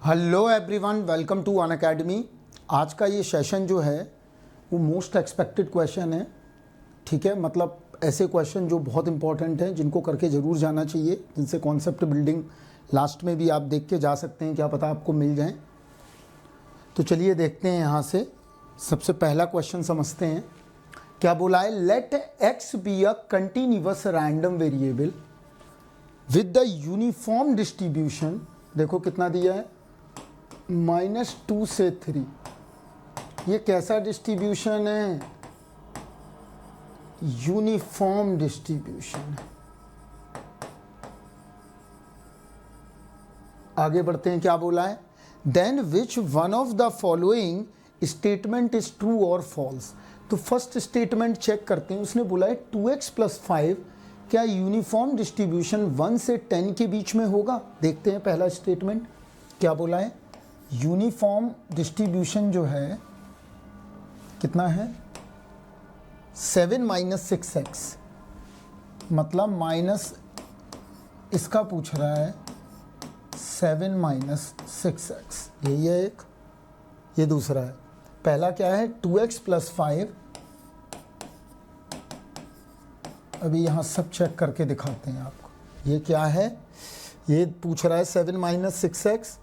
Hello everyone, welcome to Unacademy. आज का ये सेशन जो है वो मोस्ट एक्सपेक्टेड क्वेश्चन है। ठीक है, मतलब ऐसे क्वेश्चन जो बहुत इंपॉर्टेंट हैं, जिनको करके ज़रूर जाना चाहिए, जिनसे कॉन्सेप्ट बिल्डिंग लास्ट में भी आप देख के जा सकते हैं, क्या पता आपको मिल जाए। तो चलिए देखते हैं यहाँ से। सबसे पहला क्वेश्चन समझते हैं। क्या बोला है? Let X be a continuous random variable with the uniform distribution. देखो कितना दिया है, -2 से 3। ये कैसा डिस्ट्रीब्यूशन है? यूनिफॉर्म डिस्ट्रीब्यूशन है। आगे बढ़ते हैं। क्या बोला है? Then which one of the following statement is true और फॉल्स। तो फर्स्ट स्टेटमेंट चेक करते हैं। उसने बोला है 2x + 5 क्या यूनिफॉर्म डिस्ट्रीब्यूशन 1 से 10 के बीच में होगा। देखते हैं पहला स्टेटमेंट क्या बोला है। यूनिफॉर्म डिस्ट्रीब्यूशन जो है कितना है? 7 - 6x, मतलब माइनस इसका पूछ रहा है 7 - 6x। यही है एक, ये दूसरा है। पहला क्या है? 2x + 5। अभी यहाँ सब चेक करके दिखाते हैं आपको। ये क्या है? ये पूछ रहा है 7 - 6x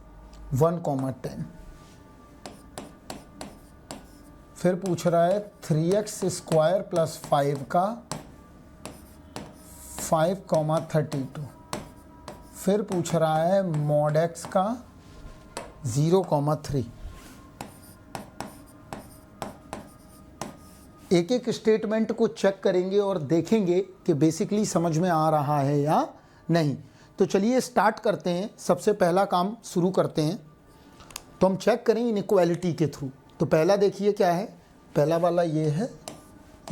1, 10। फिर पूछ रहा है 3x² + 5 का 5, 32। फिर पूछ रहा है mod x का 0, 3। एक एक स्टेटमेंट को चेक करेंगे और देखेंगे कि बेसिकली समझ में आ रहा है या नहीं। तो चलिए स्टार्ट करते हैं। सबसे पहला काम शुरू करते हैं। तो हम चेक करें इनइक्वालिटी के थ्रू। तो पहला देखिए क्या है। पहला वाला ये है,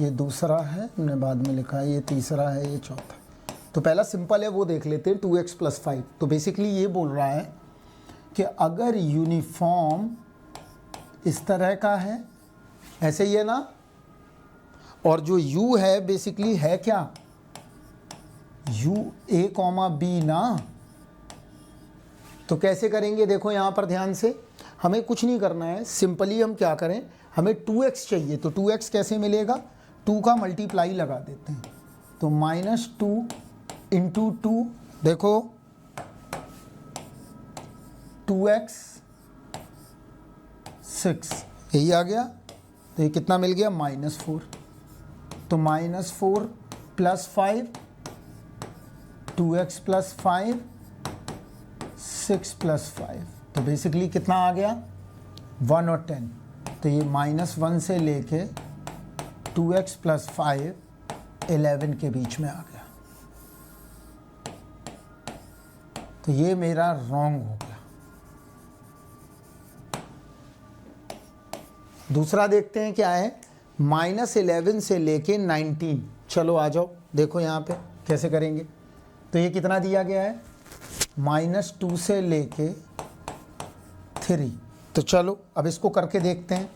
ये दूसरा है, हमने बाद में लिखा है, ये तीसरा है, ये चौथा। तो पहला सिंपल है, वो देख लेते हैं। 2x + 5। तो बेसिकली ये बोल रहा है कि अगर यूनिफॉर्म इस तरह का है, ऐसे ही है ना, और जो u है बेसिकली है क्या? u a, b ना। तो कैसे करेंगे? देखो यहाँ पर ध्यान से, हमें कुछ नहीं करना है। सिंपली हम क्या करें, हमें 2x चाहिए। तो 2x कैसे मिलेगा? 2 का मल्टीप्लाई लगा देते हैं। तो -2 × 2, देखो 2x 6, यही आ गया। तो ये कितना मिल गया? -4। तो -4 + 5, 2x + 5, 6 + 5। तो बेसिकली कितना आ गया? 1 और 10। तो ये -1 से लेके 2x + 5 11 के बीच में आ गया। तो ये मेरा रॉन्ग हो गया। दूसरा देखते हैं क्या है। -11 से लेके 19। चलो आ जाओ, देखो यहाँ पे कैसे करेंगे। तो ये कितना दिया गया है? -2 से लेके 3। तो चलो अब इसको करके देखते हैं।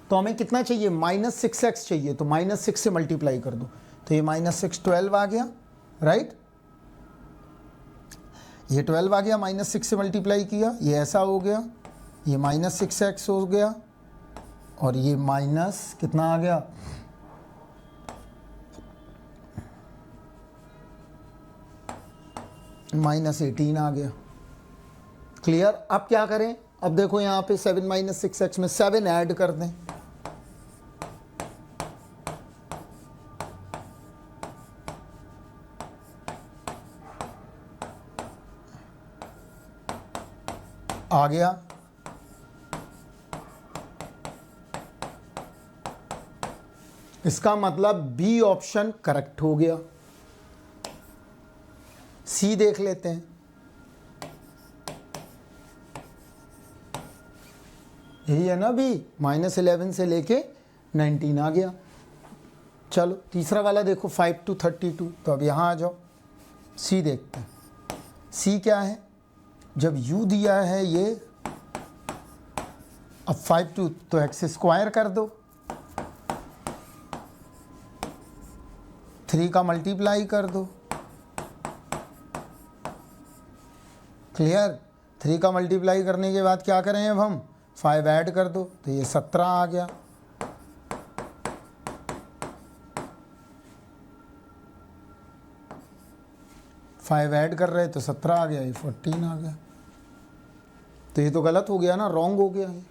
तो हमें कितना चाहिए? -6x चाहिए। तो -6 से मल्टीप्लाई कर दो। तो ये -6 12 आ गया, राइट। ये 12 आ गया, -6 से मल्टीप्लाई किया, ये ऐसा हो गया। ये -6x हो गया, और ये माइनस कितना आ गया? -18 आ गया। क्लियर? अब क्या करें? अब देखो यहाँ पे 7 - 6x में 7 ऐड कर दें। आ गया। इसका मतलब बी ऑप्शन करेक्ट हो गया। सी देख लेते हैं। यही है ना बी, -11 से लेके 19 आ गया। चलो तीसरा वाला देखो 5 to 32। तो अब यहाँ आ जाओ, सी देखते हैं। सी क्या है? जब u दिया है ये, अब 5 to, तो x² कर दो, 3 का मल्टीप्लाई कर दो। क्लियर? 3 का मल्टीप्लाई करने के बाद क्या करें अब हम 5 ऐड कर दो तो ये 17 आ गया। फाइव ऐड कर रहे तो 17 आ गया, ये 14 आ गया। तो ये तो गलत हो गया ना, रॉन्ग हो गया ये।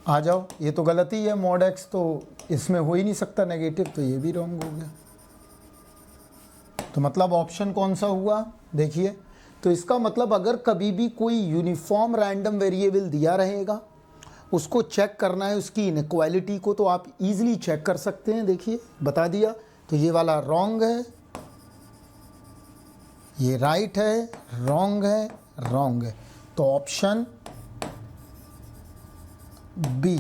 आ जाओ, ये तो गलत ही है, मॉड एक्स तो इसमें हो ही नहीं सकता नेगेटिव, तो ये भी रॉन्ग हो गया। तो मतलब ऑप्शन कौन सा हुआ देखिए। तो इसका मतलब अगर कभी भी कोई यूनिफॉर्म रैंडम वेरिएबल दिया रहेगा, उसको चेक करना है उसकी इनइक्वालिटी को, तो आप इजीली चेक कर सकते हैं। देखिए बता दिया, तो ये वाला रॉन्ग है, ये राइट है, रॉन्ग है, रॉन्ग है। तो ऑप्शन बी।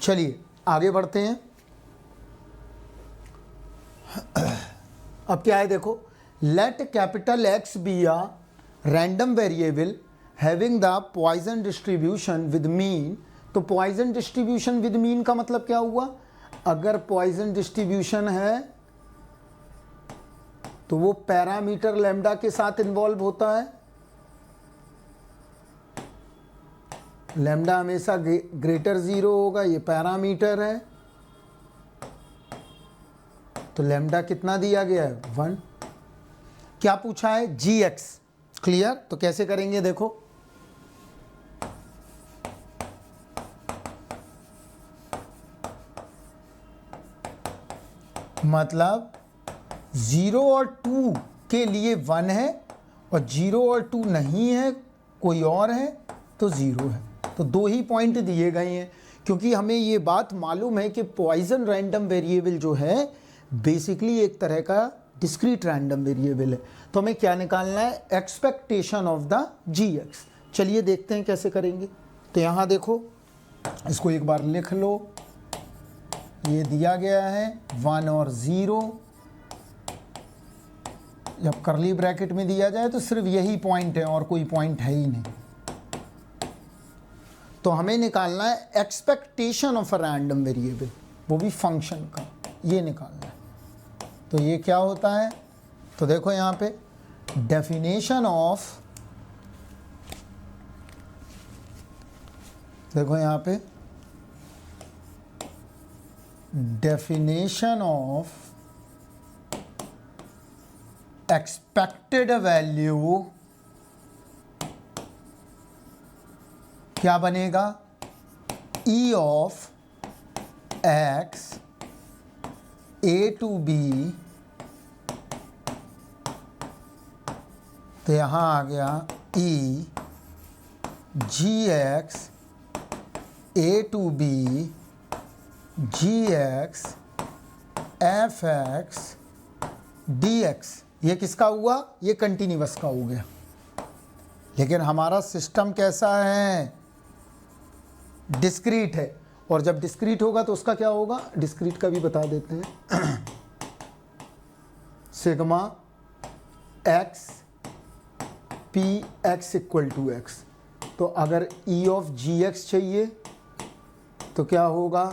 चलिए आगे बढ़ते हैं। अब क्या है देखो, let capital x be a random variable having the Poisson distribution with mean. तो पॉइजन डिस्ट्रीब्यूशन विद मीन का मतलब क्या हुआ, अगर पॉइजन डिस्ट्रीब्यूशन है तो वो पैरामीटर लैम्डा के साथ इन्वॉल्व होता है। लैम्डा हमेशा ग्रेटर 0 होगा, ये पैरामीटर है। तो लैम्डा कितना दिया गया है 1। क्या पूछा है जी एक्स, क्लियर। तो कैसे करेंगे देखो, मतलब 0 और 2 के लिए 1 है और 0 और 2 नहीं है, कोई और है तो 0 है। तो 2 ही पॉइंट दिए गए हैं, क्योंकि हमें ये बात मालूम है कि पॉइजन रैंडम वेरिएबल जो है बेसिकली एक तरह का डिस्क्रीट रैंडम वेरिएबल है। तो हमें क्या निकालना है, expectation of the G X. चलिए देखते हैं कैसे करेंगे। तो यहाँ देखो, इसको एक बार लिख लो, ये दिया गया है 1 और 0। जब करली ब्रैकेट में दिया जाए तो सिर्फ यही पॉइंट है और कोई पॉइंट है ही नहीं। तो हमें निकालना है expectation of a random variable, वो भी फंक्शन का, ये निकालना है। तो ये क्या होता है, तो देखो यहाँ पे डेफिनेशन ऑफ, देखो यहाँ पे डेफिनेशन ऑफ एक्सपेक्टेड वैल्यू क्या बनेगा, E of X A to B. तो यहाँ आ गया E G X A to B G X F X D X. ये किसका हुआ, ये कंटिन्यूअस का हो गया। लेकिन हमारा सिस्टम कैसा है, डिस्क्रीट है, और जब डिस्क्रीट होगा तो उसका क्या होगा, डिस्क्रीट का भी बता देते हैं। Sigma X P X equal to X. तो अगर ई ऑफ जी एक्स चाहिए तो क्या होगा,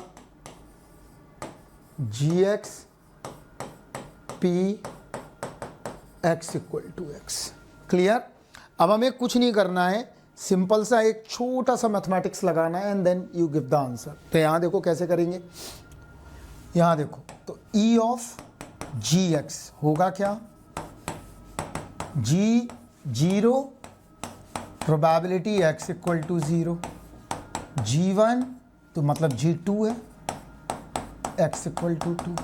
G X P X equal to X. Clear. अब हमें कुछ नहीं करना है, सिंपल सा एक छोटा सा मैथमेटिक्स लगाना है and then you give the answer. तो यहाँ देखो कैसे करेंगे, यहाँ देखो, तो ई ऑफ जी एक्स होगा क्या, G 0, probability X equal to 0, G1 तो मतलब G2 है, एक्स इक्वल टू 2,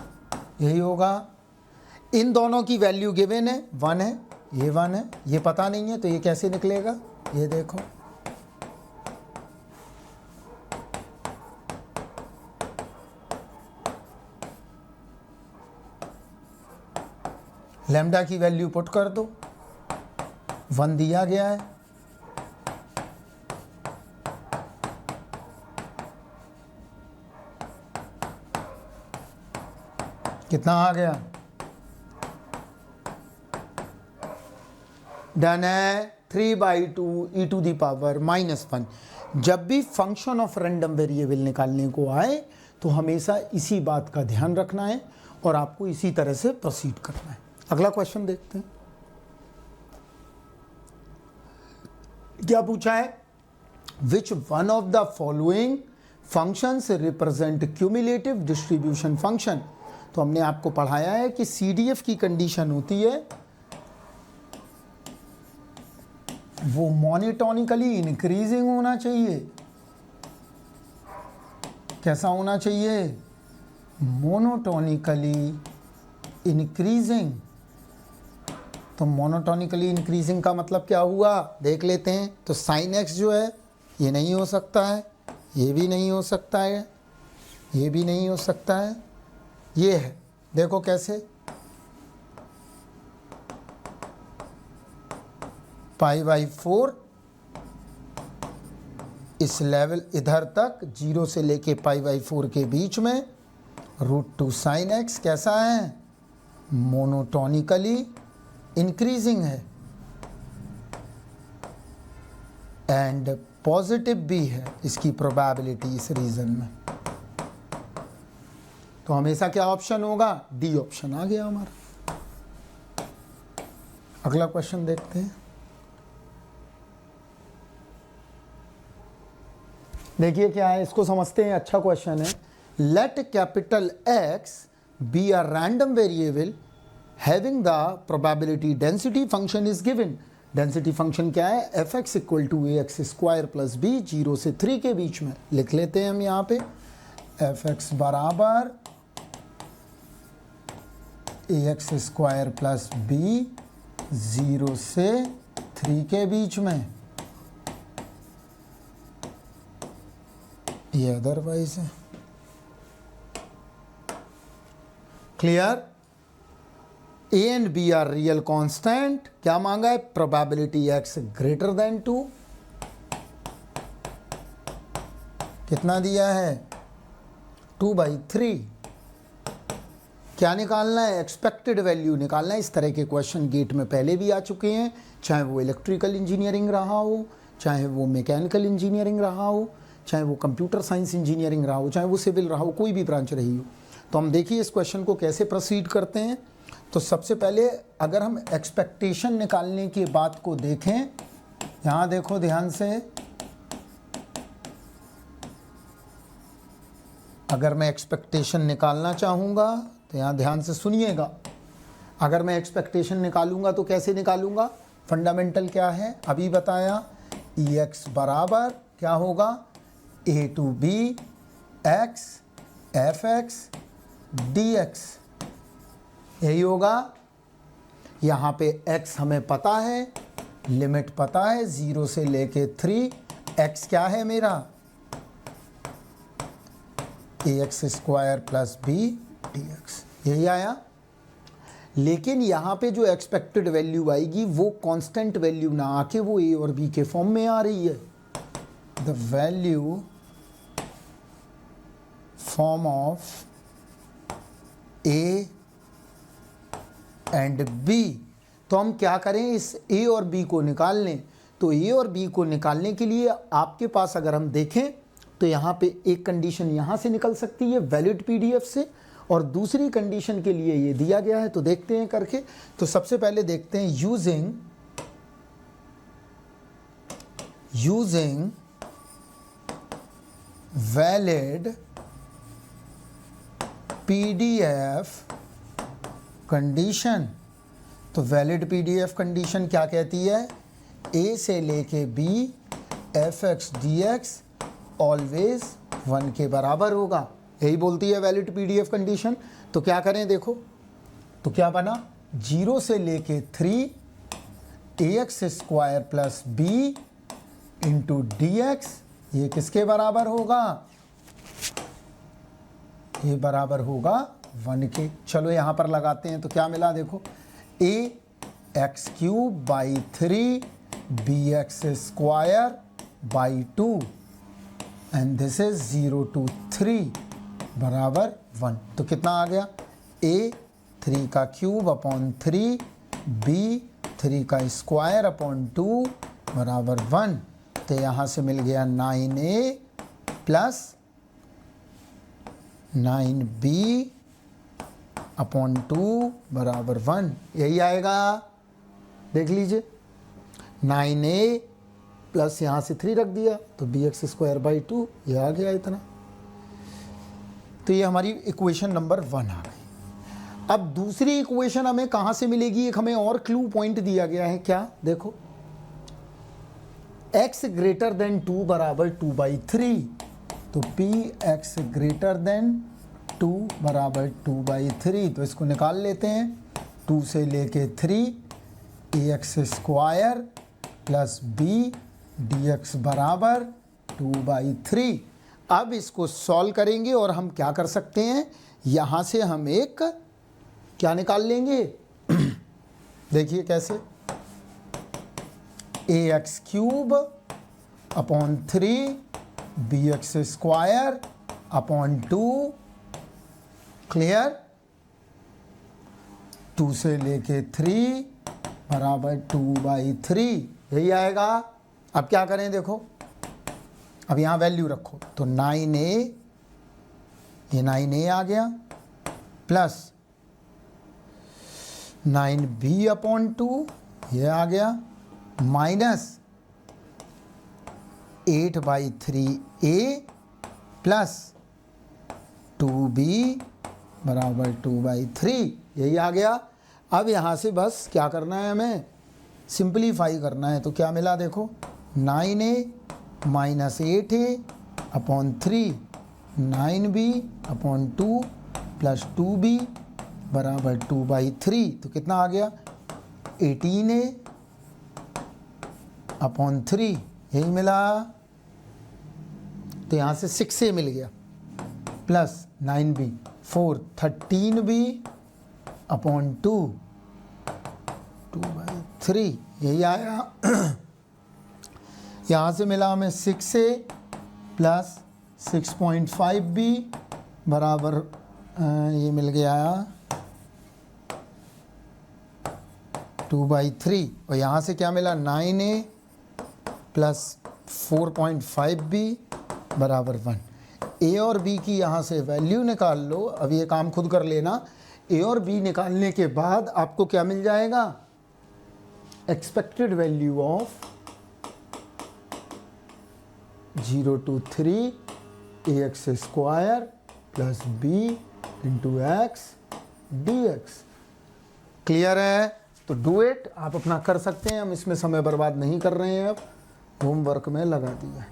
यही होगा। इन दोनों की वैल्यू गिवन है, 1 है, ये 1 है, ये पता नहीं है, तो ये कैसे निकलेगा, ये देखो, लैम्डा की वैल्यू पुट कर दो, 1 दिया गया है, कितना आ गया, डन है 3/2 e टू दी पावर -1। जब भी फंक्शन ऑफ रैंडम वेरिएबल निकालने को आए तो हमेशा इसी बात का ध्यान रखना है और आपको इसी तरह से प्रोसीड करना है। अगला क्वेश्चन देखते हैं, क्या पूछा है, which one of the following functions represent cumulative distribution function. तो हमने आपको पढ़ाया है कि CDF की कंडीशन होती है वो मोनोटोनिकली इंक्रीजिंग होना चाहिए। कैसा होना चाहिए, मोनोटोनिकली इंक्रीजिंग। तो मोनोटोनिकली इंक्रीजिंग का मतलब क्या हुआ, देख लेते हैं। तो sin x जो है ये नहीं हो सकता है, ये भी नहीं हो सकता है, ये भी नहीं हो सकता है, ये है। देखो कैसे, π/4 इस लेवल इधर तक 0 से लेके π/4 के बीच में, √2 sin x कैसा है, मोनोटोनिकली इंक्रीजिंग है एंड पॉजिटिव भी है इसकी प्रोबेबिलिटी इस रीजन में। तो हमेशा क्या ऑप्शन होगा, डी ऑप्शन आ गया हमारा। अगला क्वेश्चन देखते हैं, देखिए क्या है, इसको समझते हैं, अच्छा क्वेश्चन है। Let capital X be a random variable having the probability density function is given. Density function क्या है, fx equal to ax² plus b 0 से 3 के बीच में। लिख लेते हैं हम यहाँ पे, fx बराबर ax² प्लस b 0 से 3 के बीच में, ये अदरवाइज है। Clear, a and b are real constant. क्या मांगा है, प्रोबेबिलिटी x ग्रेटर देन 2। कितना दिया है, 2/3। क्या निकालना है, एक्सपेक्टेड वैल्यू निकालना है। इस तरह के क्वेश्चन गेट में पहले भी आ चुके हैं, चाहे वो इलेक्ट्रिकल इंजीनियरिंग रहा हो, चाहे वो मैकेनिकल इंजीनियरिंग रहा हो, चाहे वो कंप्यूटर साइंस इंजीनियरिंग रहा हो, चाहे वो सिविल रहा हो, कोई भी ब्रांच रही हो। तो हम देखिए इस क्वेश्चन को कैसे प्रोसीड करते हैं। तो सबसे पहले अगर हम एक्सपेक्टेशन निकालने की बात को देखें, यहाँ देखो ध्यान से, अगर मैं एक्सपेक्टेशन निकालना चाहूँगा तो यहाँ ध्यान से सुनिएगा। अगर मैं एक्सपेक्टेशन निकालूंगा तो कैसे निकालूंगा, फंडामेंटल क्या है अभी बताया, Ex बराबर क्या होगा, a to b x fx dx, यही होगा। यहाँ पे x हमें पता है, लिमिट पता है 0 से लेके 3, x क्या है मेरा, ax² प्लस b dx, यही आया। लेकिन यहाँ पे जो एक्सपेक्टेड वैल्यू आएगी वो कांस्टेंट वैल्यू ना आके वो a और b के फॉर्म में आ रही है। The value form of a and b। तो हम क्या करें, इस a और b को निकाल लें। तो a और b को निकालने के लिए आपके पास अगर हम देखें तो यहाँ पे एक कंडीशन यहाँ से निकल सकती है वैलिड PDF से, और दूसरी कंडीशन के लिए ये दिया गया है। तो देखते हैं करके। तो सबसे पहले देखते हैं यूजिंग वैलिड PDF कंडीशन। तो वैलिड PDF कंडीशन क्या कहती है, a से लेके b fx dx ऑलवेज 1 के बराबर होगा, यही बोलती है वैलिड PDF कंडीशन। तो क्या करें देखो, तो क्या बना, 0 से लेके 3 ax² plus b into dx, ये किसके बराबर होगा, ये बराबर होगा 1 के। चलो यहाँ पर लगाते हैं। तो क्या मिला देखो, ax³ 3 bx² 2 and this is 0 to 3 बराबर 1। तो कितना आ गया, a 3 का क्यूब अपॉन 3 b 3 का स्क्वायर अपॉन 2 बराबर 1। तो यहाँ से मिल गया 9a प्लस 9b अपॉन 2 बराबर 1, यही आएगा। देख लीजिए 9a प्लस यहाँ से 3 रख दिया तो bx स्क्वायर बाई 2, ये आ गया इतना। तो ये हमारी इक्वेशन नंबर 1 आ गई। अब दूसरी इक्वेशन हमें कहाँ से मिलेगी, एक हमें और क्लू पॉइंट दिया गया है, क्या देखो, x ग्रेटर देन 2 बराबर 2/3, तो px ग्रेटर देन 2 बराबर 2/3, तो इसको निकाल लेते हैं। 2 से लेके 3 ax square plus b dx बराबर 2/3। अब इसको सॉल्व करेंगे और हम क्या कर सकते हैं, यहाँ से हम एक क्या निकाल लेंगे देखिए कैसे, ax cube upon 3 bx square upon 2, clear, 2 से लेके 3 बराबर 2/3, यही आएगा। अब क्या करें देखो, अब यहाँ वैल्यू रखो तो 9a, ये 9a आ गया, प्लस 9b अपॉन 2, ये आ गया, माइनस 8/3a प्लस 2b बराबर 2/3, यही आ गया। अब यहाँ से बस क्या करना है, हमें सिंपलीफाई करना है। तो क्या मिला देखो, 9a minus 8a upon 3, 9b upon 2 plus 2b बराबर 2/3, तो कितना आ गया, 18a अपॉन 3, यही मिला। तो यहाँ से 6a मिल गया प्लस 9b 4, 13b अपॉन 2, 2/3, यही आया। यहाँ से मिला हमें 6a प्लस 6.5b बराबर ये मिल गया 2/3, और यहाँ से क्या मिला, 9a प्लस 4.5b बराबर 1। a और b की यहाँ से वैल्यू निकाल लो। अब ये काम खुद कर लेना। a और b निकालने के बाद आपको क्या मिल जाएगा, expected value of 0 to 3 ax square plus b into x dx। Clear है? तो डू इट, आप अपना कर सकते हैं, हम इसमें समय बर्बाद नहीं कर रहे हैं। अब होमवर्क में लगा दिया है,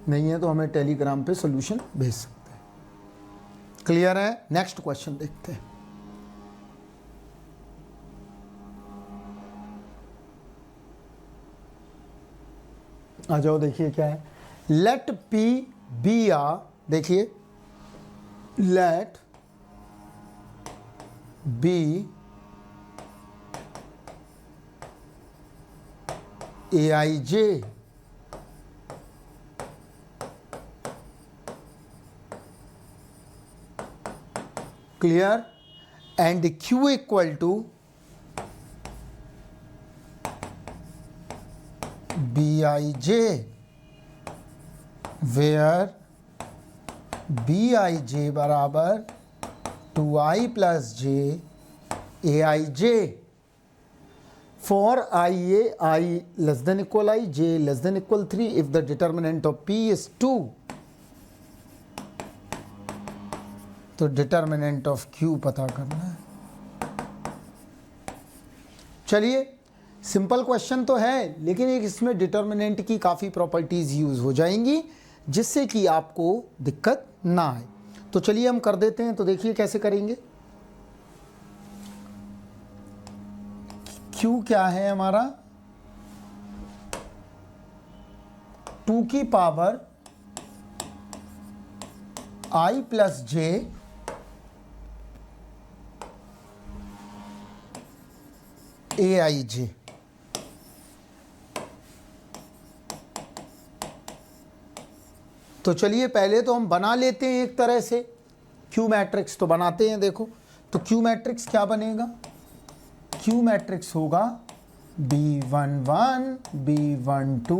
नहीं है तो हमें टेलीग्राम पे सॉल्यूशन भेज सकते हैं। क्लियर है? नेक्स्ट क्वेश्चन देखते हैं। आ जाओ, देखिए क्या है, लेट P बी आ, देखिए let be aij clear, and q equal to bij, where bij बराबर 2i plus j aij for I less than equal I, j less than equal 3 if the determinant of p is 2, तो determinant of q पता करना है। चलिए, simple question तो है, लेकिन एक इसमें डिटर्मिनेंट की काफ़ी प्रॉपर्टीज़ यूज़ हो जाएंगी जिससे कि आपको दिक्कत ना आए। तो चलिए हम कर देते हैं। तो देखिए कैसे करेंगे। Q क्या है हमारा, 2 की power I plus J aij। तो चलिए पहले तो हम बना लेते हैं एक तरह से Q मैट्रिक्स, तो बनाते हैं। देखो तो Q मैट्रिक्स क्या बनेगा, Q मैट्रिक्स होगा B11, B12,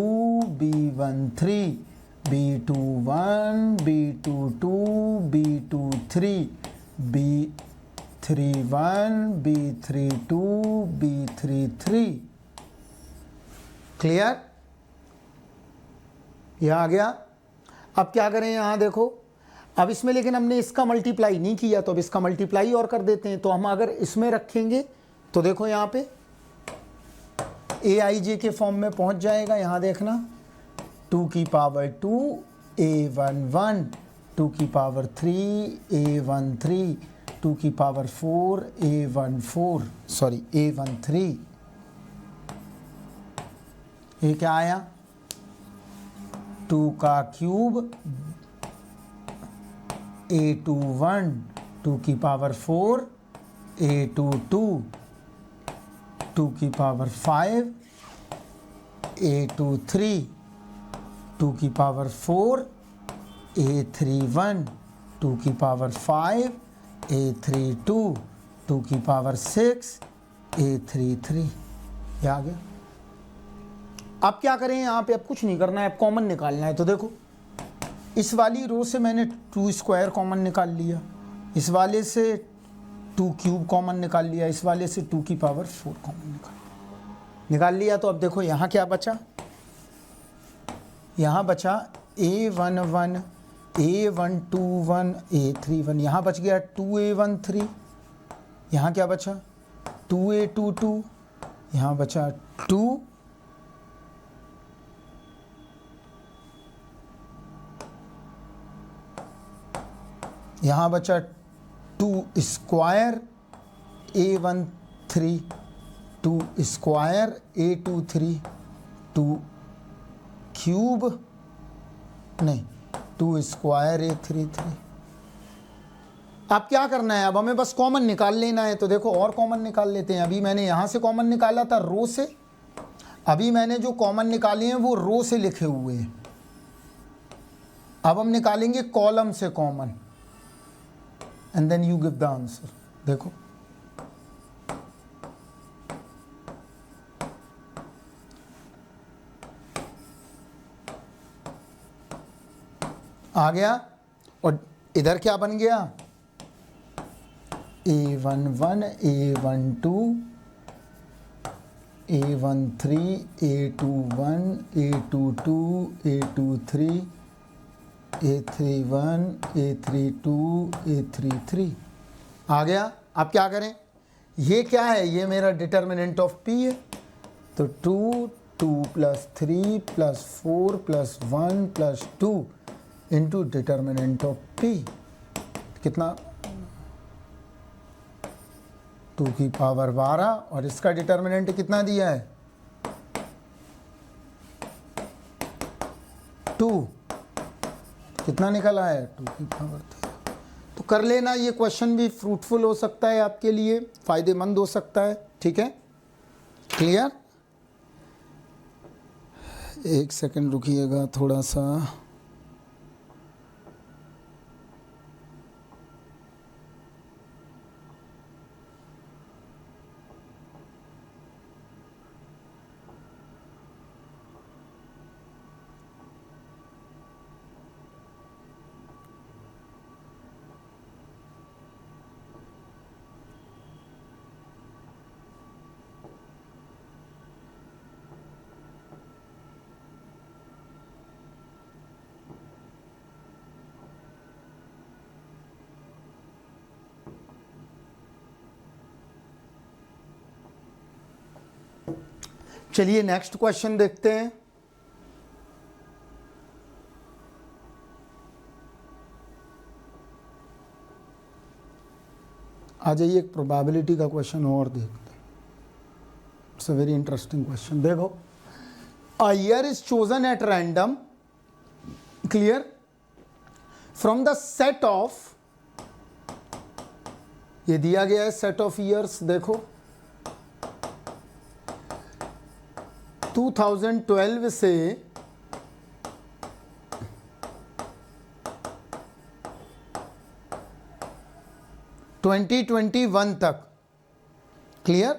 B13, B21, B22, B23, B31, B32, B33। Clear? यह आ गया। अब क्या करें, यहां देखो, अब इसमें लेकिन हमने इसका मल्टीप्लाई नहीं किया, तो अब इसका मल्टीप्लाई और कर देते हैं। तो हम अगर इसमें रखेंगे तो देखो यहां पे AIJ के फॉर्म में पहुंच जाएगा। यहां देखना 2 की पावर 2 A11, 2 की पावर 3 A13, 2 की पावर 4 A14, सॉरी A13। ये क्या आया, 2 का क्यूब A21, 2 की पावर 4 A22, 2 की पावर 5 A23, 2 की पावर 4 A31, 2 की पावर 5 A32, 2 की पावर 6 A33। ये आ गया। अब क्या करें, यहाँ पे अब कुछ नहीं करना है, अब कॉमन निकालना है। तो देखो इस वाली रो से मैंने 2 स्क्वायर कॉमन निकाल लिया, इस वाले से 2 क्यूब कॉमन निकाल लिया, इस वाले से 2 की पावर 4 कॉमन निकाल लिया। तो अब देखो यहाँ क्या बचा, यहाँ बचा A11, A121, A31, यहाँ बच गया 2A13, यहाँ क्या बचा 2A22, यहाँ बचा 2, यहाँ बचा 2 square A13, 2 square A23, 2 cube नहीं 2 स्क्वायर A33। अब क्या करना है, अब हमें बस कॉमन निकाल लेना है। तो देखो और कॉमन निकाल लेते हैं। अभी मैंने यहाँ से कॉमन निकाला था रो से, अभी मैंने जो कॉमन निकाले हैं वो रो से लिखे हुए हैं। अब हम निकालेंगे कॉलम से common, and then you give the answer. देखो आ गया। और इधर क्या बन गया, A11, A12, A13, A21, A22, A23, A31, A32, A33 आ गया। अब क्या करें, ये क्या है, ये मेरा डिटर्मिनेंट ऑफ P है। तो 2, 2 + 3 + 4 + 1 + 2 इंटू डिटर्मिनेंट ऑफ P, कितना 2 की पावर 12, और इसका डिटर्मिनेंट कितना दिया है 2, कितना निकला है 2 की पावर 13। तो कर लेना, ये क्वेश्चन भी फ्रूटफुल हो सकता है आपके लिए, फायदेमंद हो सकता है। ठीक है, क्लियर? एक सेकंड रुकिएगा थोड़ा सा। चलिए नेक्स्ट क्वेश्चन देखते हैं। आ जाइए, एक प्रोबेबिलिटी का क्वेश्चन और देखते हैं। It's a very interesting question. देखो, a year is chosen at random, clear, from the set of, ये दिया गया है सेट ऑफ ईयर्स। देखो 2012 से 2021 तक, क्लियर।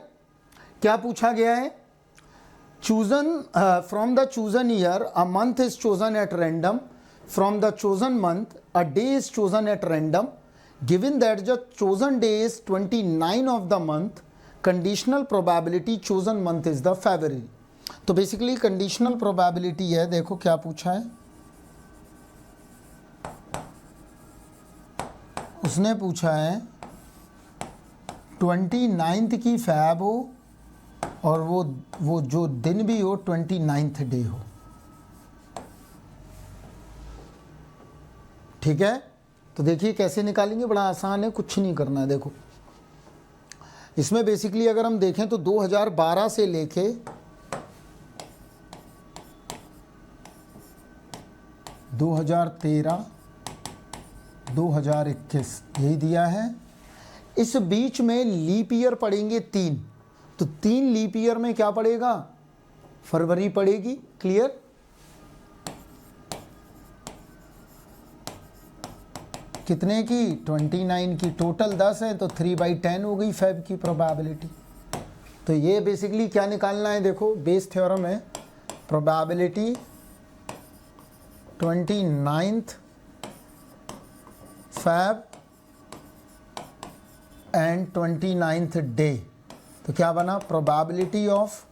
क्या पूछा गया है, chosen from the chosen year a month is chosen at random, from the chosen month a day is chosen at random, given that the chosen day is 29 of the month, conditional probability chosen month is the February. तो basically conditional probability है, देखो क्या पूछा है, उसने पूछा है 29th की फैब हो और वो जो दिन भी हो 29th डे हो। ठीक है, तो देखिए कैसे निकालेंगे, बड़ा आसान है, कुछ नहीं करना है। देखो इसमें बेसिकली अगर हम देखें तो 2012 से लेके 2013, 2021 यही दिया है। इस बीच में लीप ईयर पड़ेंगे 3, तो 3 लीप ईयर में क्या पड़ेगा, फरवरी पड़ेगी। क्लियर, कितने की, 29 की, टोटल 10 है तो 3/10 हो गई फेब की प्रोबेबिलिटी। तो ये बेसिकली क्या निकालना है, देखो बेस थ्योरम है, probability 29th Feb and 29th day. तो क्या बना, probability of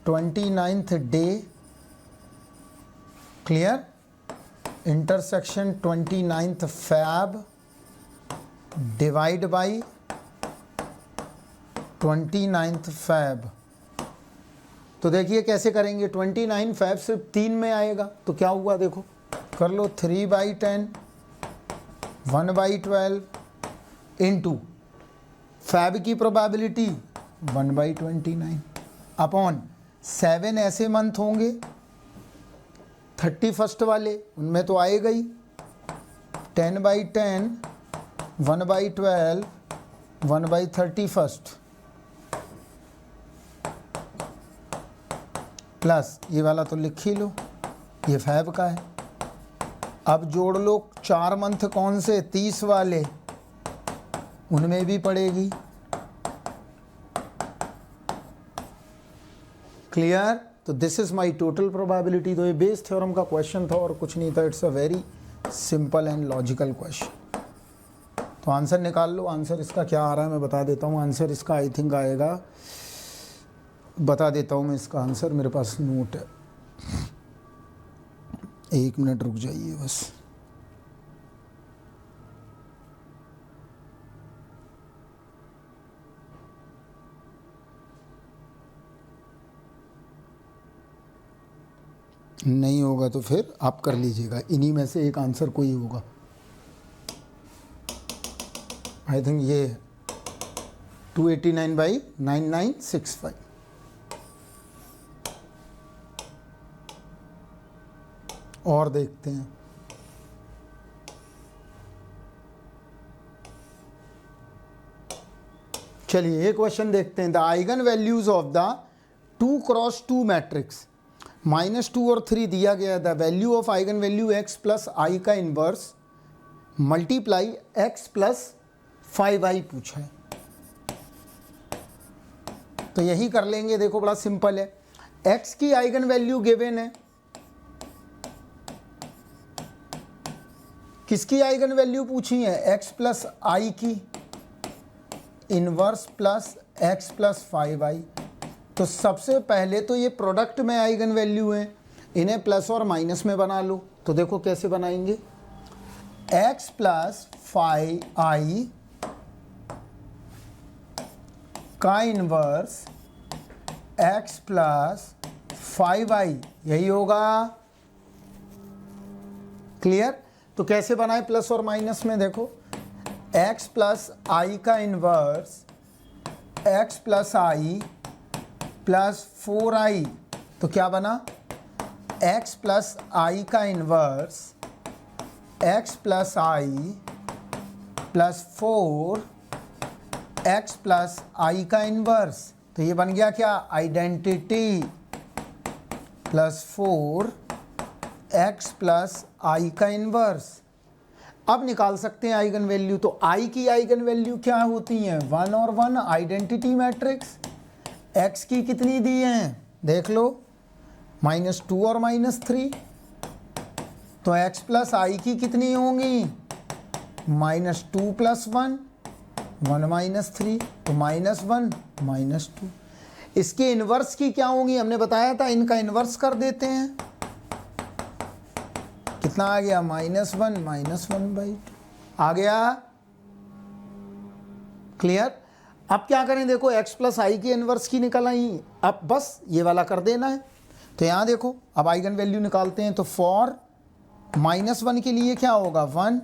29th day, clear, intersection 29th Feb divide by 29th Feb. तो देखिए कैसे करेंगे, 29 फैब सिर्फ 3 में आएगा, तो क्या हुआ देखो, कर लो 3/10 1/12 इंटू फैब की प्रोबेबिलिटी 1/29 अपॉन 7 ऐसे मंथ होंगे 31st वाले, उनमें तो आएगा ही 10/10 1/12 1/31 प्लस ये वाला तो लिख ही लो, ये फैब का है। अब जोड़ लो 4 मंथ कौन से, 30 वाले, उनमें भी पड़ेगी। क्लियर, तो this is my total probability. तो ये बेस थ्योरम का क्वेश्चन था और कुछ नहीं था, it's a very simple and logical question. तो आंसर निकाल लो, आंसर इसका क्या आ रहा है मैं बता देता हूँ। आंसर इसका आई थिंक आएगा, बता देता हूँ मैं इसका आंसर, मेरे पास नोट है, 1 मिनट रुक जाइए बस। नहीं होगा तो फिर आप कर लीजिएगा, इन्हीं में से एक आंसर कोई होगा। आई थिंक ये 289/9965। और देखते हैं, चलिए एक क्वेश्चन देखते हैं। The eigen values of the 2x2 matrix -2 और 3 दिया गया। The value of eigen value x plus I का inverse multiply x plus 5i पूछा है। तो यही कर लेंगे, देखो बड़ा सिंपल है। x की आइगन वैल्यू गिवन है, किसकी आइगन वैल्यू पूछी है, x प्लस आई की, inverse plus x plus 5i। तो सबसे पहले तो ये प्रोडक्ट में आइगन वैल्यू है, इन्हें प्लस और माइनस में बना लो। तो देखो कैसे बनाएंगे, x प्लस 5i का इनवर्स x प्लस 5i, यही होगा। क्लियर, तो कैसे बनाए प्लस और माइनस में, देखो x प्लस आई का इनवर्स x प्लस आई प्लस 4i। तो क्या बना, x प्लस आई का inverse x plus I plus 4x plus I का इनवर्स। तो ये बन गया क्या, identity plus 4x plus I का इनवर्स। अब निकाल सकते हैं आइगन वैल्यू। तो आई की आइगन वैल्यू क्या होती हैं, 1 और 1, आइडेंटिटी मैट्रिक्स। x की कितनी दी हैं, देख लो, -2 और -3। तो x प्लस आई की कितनी होंगी, -2 + 1, 1 - 3, तो -1 -2। इसके इन्वर्स की क्या होंगी, हमने बताया था इनका इन्वर्स कर देते हैं। कितना आ गया, -1 -1/2 आ गया। क्लियर। अब क्या करें, देखो x + i की इन्वर्स की निकल आई, अब बस ये वाला कर देना है। तो यहाँ देखो अब आइगन वैल्यू निकालते हैं, तो फॉर -1 के लिए क्या होगा, 1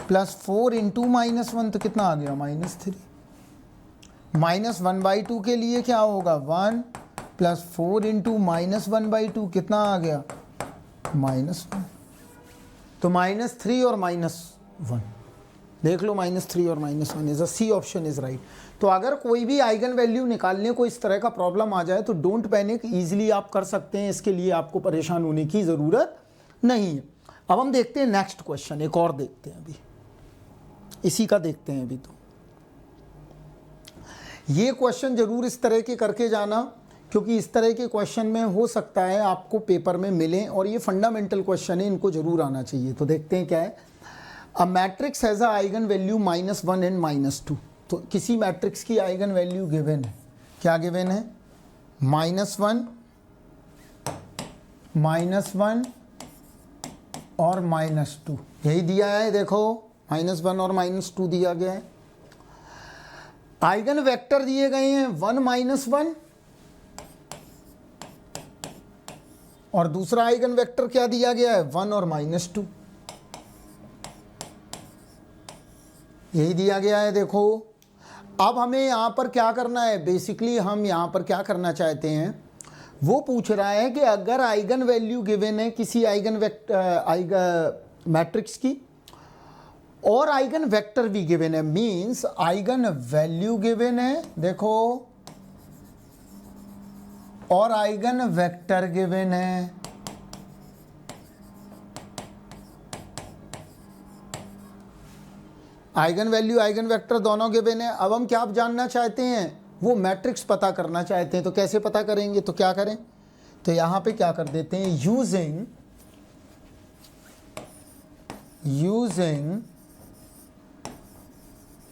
+ 4 × -1, तो कितना आ गया, -3। -1/2 के लिए क्या होगा, 1 + 4 × -1/2, कितना आ गया, -1। तो -3 और -1 देख लो, -3 और -1 is C option is right. तो अगर कोई भी आइगन वैल्यू निकालने को इस तरह का प्रॉब्लम आ जाए तो डोंट पैनिक, ईजिली आप कर सकते हैं, इसके लिए आपको परेशान होने की ज़रूरत नहीं है। अब हम देखते हैं नेक्स्ट क्वेश्चन, एक और देखते हैं, अभी इसी का देखते हैं। अभी तो ये क्वेश्चन ज़रूर इस तरह के करके जाना, क्योंकि इस तरह के क्वेश्चन में हो सकता है आपको पेपर में मिलें, और ये फंडामेंटल क्वेश्चन है, इनको ज़रूर आना चाहिए। तो देखते हैं क्या है। A matrix has a eigen value -1 and -2। तो किसी मैट्रिक्स की आइगन वैल्यू गिवन है, क्या गिवन है, -1 और -2, यही दिया है। देखो -1 और -2 दिया गया है। आइगन वेक्टर दिए गए हैं 1 - 1, और दूसरा आइगन वेक्टर क्या दिया गया है, 1 और -2, यही दिया गया है। देखो अब हमें यहाँ पर क्या करना है, बेसिकली हम यहाँ पर क्या करना चाहते हैं, वो पूछ रहा है कि अगर आइगन वैल्यू गिवन है किसी आइगन मैट्रिक्स की, और आइगन वेक्टर भी गिवन है, मींस आइगन वैल्यू गिवन है, देखो, और आइगन वेक्टर गिवन है, आइगन वैल्यू आइगन वेक्टर दोनों गिवन है। अब हम क्या जानना चाहते हैं, वो मैट्रिक्स पता करना चाहते हैं। तो कैसे पता करेंगे, तो क्या करें, तो यहाँ पे क्या कर देते हैं, using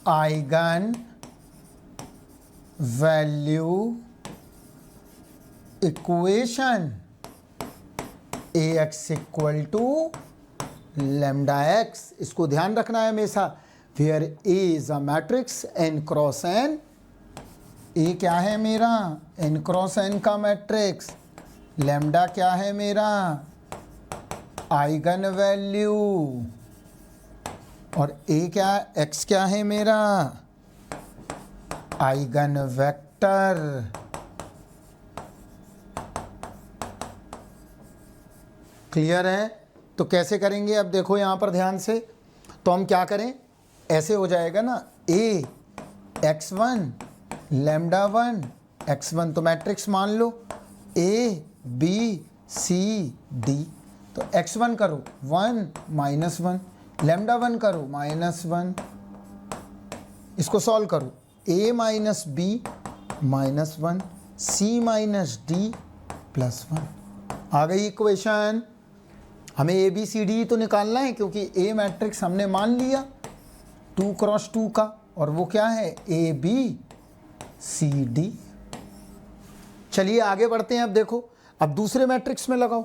eigen value equation AX = λx। इसको ध्यान रखना है हमेशा, where A is a matrix n × n। A क्या है मेरा, n × n का मैट्रिक्स, लैम्डा क्या है मेरा, आइगन वैल्यू, और A क्या, x क्या है मेरा, आइगन वेक्टर। क्लियर है। तो कैसे करेंगे, अब देखो यहाँ पर ध्यान से, तो हम क्या करें, ऐसे हो जाएगा ना, A x1 λ1 x1, तो मैट्रिक्स मान लो A B C D। तो x1 करो 1 -1, λ1 करो -1, इसको सॉल्व करो, A - B -1 C - D +1। आ गई इक्वेशन। हमें A B C D तो निकालना है, क्योंकि A मैट्रिक्स हमने मान लिया 2 × 2 का, और वो क्या है, A B C D। चलिए आगे बढ़ते हैं। अब देखो, अब दूसरे मैट्रिक्स में लगाओ,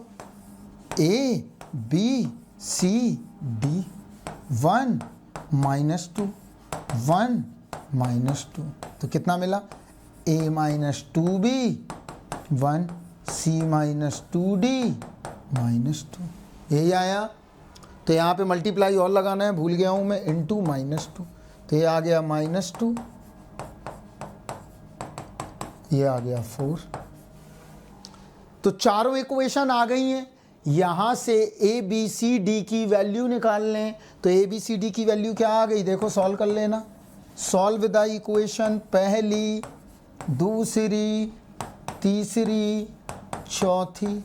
A B C D 1 -2 1 -2, तो कितना मिला, A - 2B 1 C - 2D -2, यही आया। तो यहाँ पे मल्टीप्लाई और लगाना है, भूल गया हूँ मैं, इंटू -2, तो ये आ गया -2, ये आ गया 4। तो चारों इक्वेशन आ गई हैं। यहाँ से A B C D की वैल्यू निकाल लें, तो A B C D की वैल्यू क्या आ गई, देखो सॉल्व कर लेना। सॉल्व द इक्वेशन, पहली, दूसरी, तीसरी, चौथी।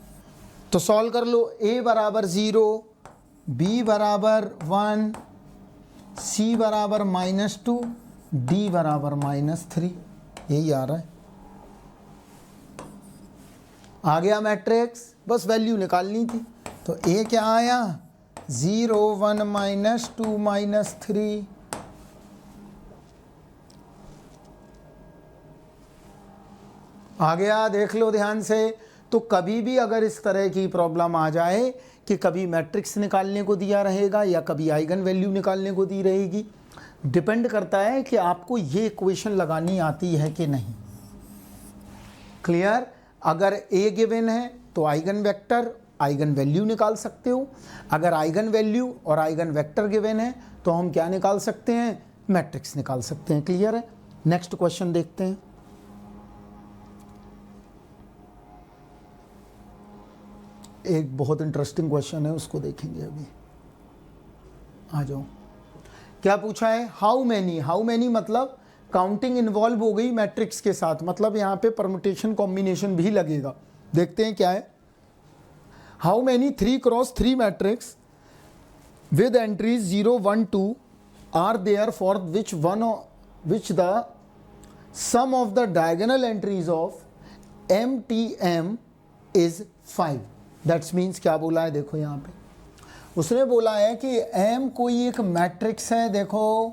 तो सॉल्व कर लो, A = 0, B = 1, C = -2, D = -3, यही आ रहा है। आ गया मैट्रिक्स, बस वैल्यू निकालनी थी। तो A क्या आया, 0 1 माइनस 2 माइनस 3, आ गया, देख लो ध्यान से। तो कभी भी अगर इस तरह की प्रॉब्लम आ जाए कि कभी मैट्रिक्स निकालने को दिया रहेगा या कभी आइगन वैल्यू निकालने को दी रहेगी, डिपेंड करता है कि आपको ये इक्वेशन लगानी आती है कि नहीं। क्लियर? अगर ए गिवन है तो आइगन वेक्टर, आइगन वैल्यू निकाल सकते हो। अगर आइगन वैल्यू और आइगन वेक्टर गिवन है तो हम क्या निकाल सकते हैं? मैट्रिक्स निकाल सकते हैं। क्लियर है? नेक्स्ट क्वेश्चन देखते हैं। एक बहुत इंटरेस्टिंग क्वेश्चन है, उसको देखेंगे अभी। आ जाओ। क्या पूछा है? हाउ मैनी मतलब काउंटिंग इन्वॉल्व हो गई मैट्रिक्स के साथ, मतलब यहाँ पे परमुटेशन कॉम्बिनेशन भी लगेगा। देखते हैं क्या है। How many 3x3 matrix with entries 0 1 2 are there for which the sum of the diagonal entries of MTM is 5। That's means क्या बोला है? देखो यहाँ पे उसने बोला है कि M कोई एक मैट्रिक्स है। देखो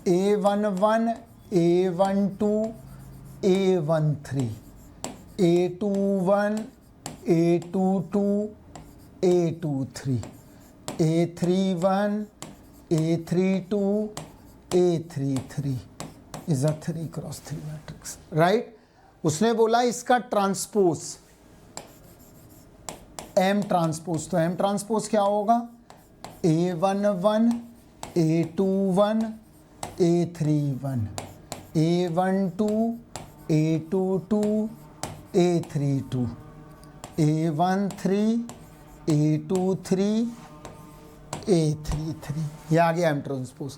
A11, A12, A13, A21, A22, A23, A31, A32, A33 is a 3x3 matrix, right. उसने बोला इसका ट्रांसपोज M ट्रांसपोज, तो M ट्रांसपोज क्या होगा? A11, A21, A31, A12, A22, A32, A13, A23, A33, ये आ गया M ट्रांसपोज।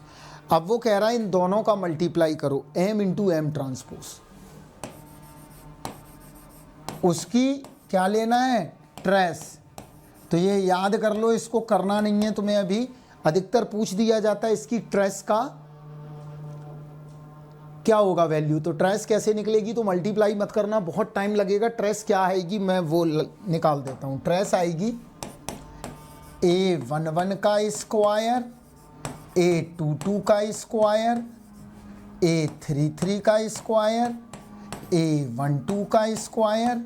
अब वो कह रहा है इन दोनों का मल्टीप्लाई करो, M इंटू M ट्रांसपोज। उसकी क्या लेना है? ट्रेस। तो ये याद कर लो, इसको करना नहीं है तुम्हें अभी। अधिकतर पूछ दिया जाता है इसकी ट्रेस का क्या होगा वैल्यू। तो ट्रेस कैसे निकलेगी? तो मल्टीप्लाई मत करना, बहुत टाइम लगेगा। ट्रेस क्या आएगी मैं वो निकाल देता हूँ। ट्रेस आएगी A11 का स्क्वायर, A22 का स्क्वायर, A33 का स्क्वायर, A12 का स्क्वायर,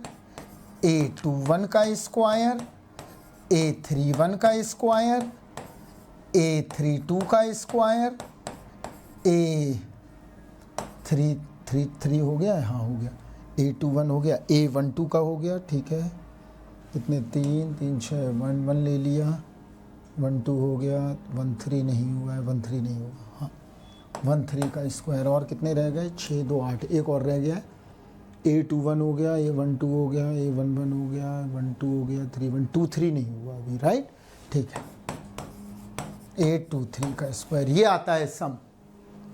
A21 का स्क्वायर, A31 का स्क्वायर, A32 का स्क्वायर, A33 हो गया है, हाँ हो गया, A21 हो गया, A12 का हो गया, ठीक है। कितने? 3 3 6 1 1 ले लिया, 1 2 हो गया, 1 3 नहीं हुआ है, 1 3 नहीं होगा, हाँ 1 3 का स्क्वायर। और कितने रह गए? 6 2 8, एक और रह गया है। A21 हो गया, A12 हो गया, A11 हो गया, 1 2 हो गया, 3 1 2 3 नहीं हुआ अभी, राइट, ठीक है। 8 2 3 का स्क्वायर, ये आता है सम,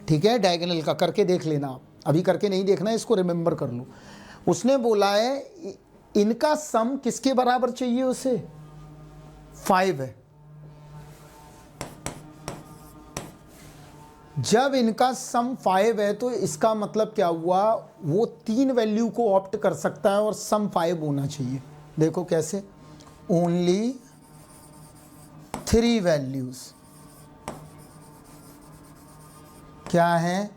ठीक है। डायगोनल का करके देख लेना आप, अभी करके नहीं देखना है, इसको रिमेंबर कर लो। उसने बोला है इनका सम किसके बराबर चाहिए उसे? 5 है। जब इनका सम 5 है तो इसका मतलब क्या हुआ? वो 3 वैल्यू को ऑप्ट कर सकता है और सम 5 होना चाहिए। देखो कैसे? ओनली 3 वैल्यूज क्या है?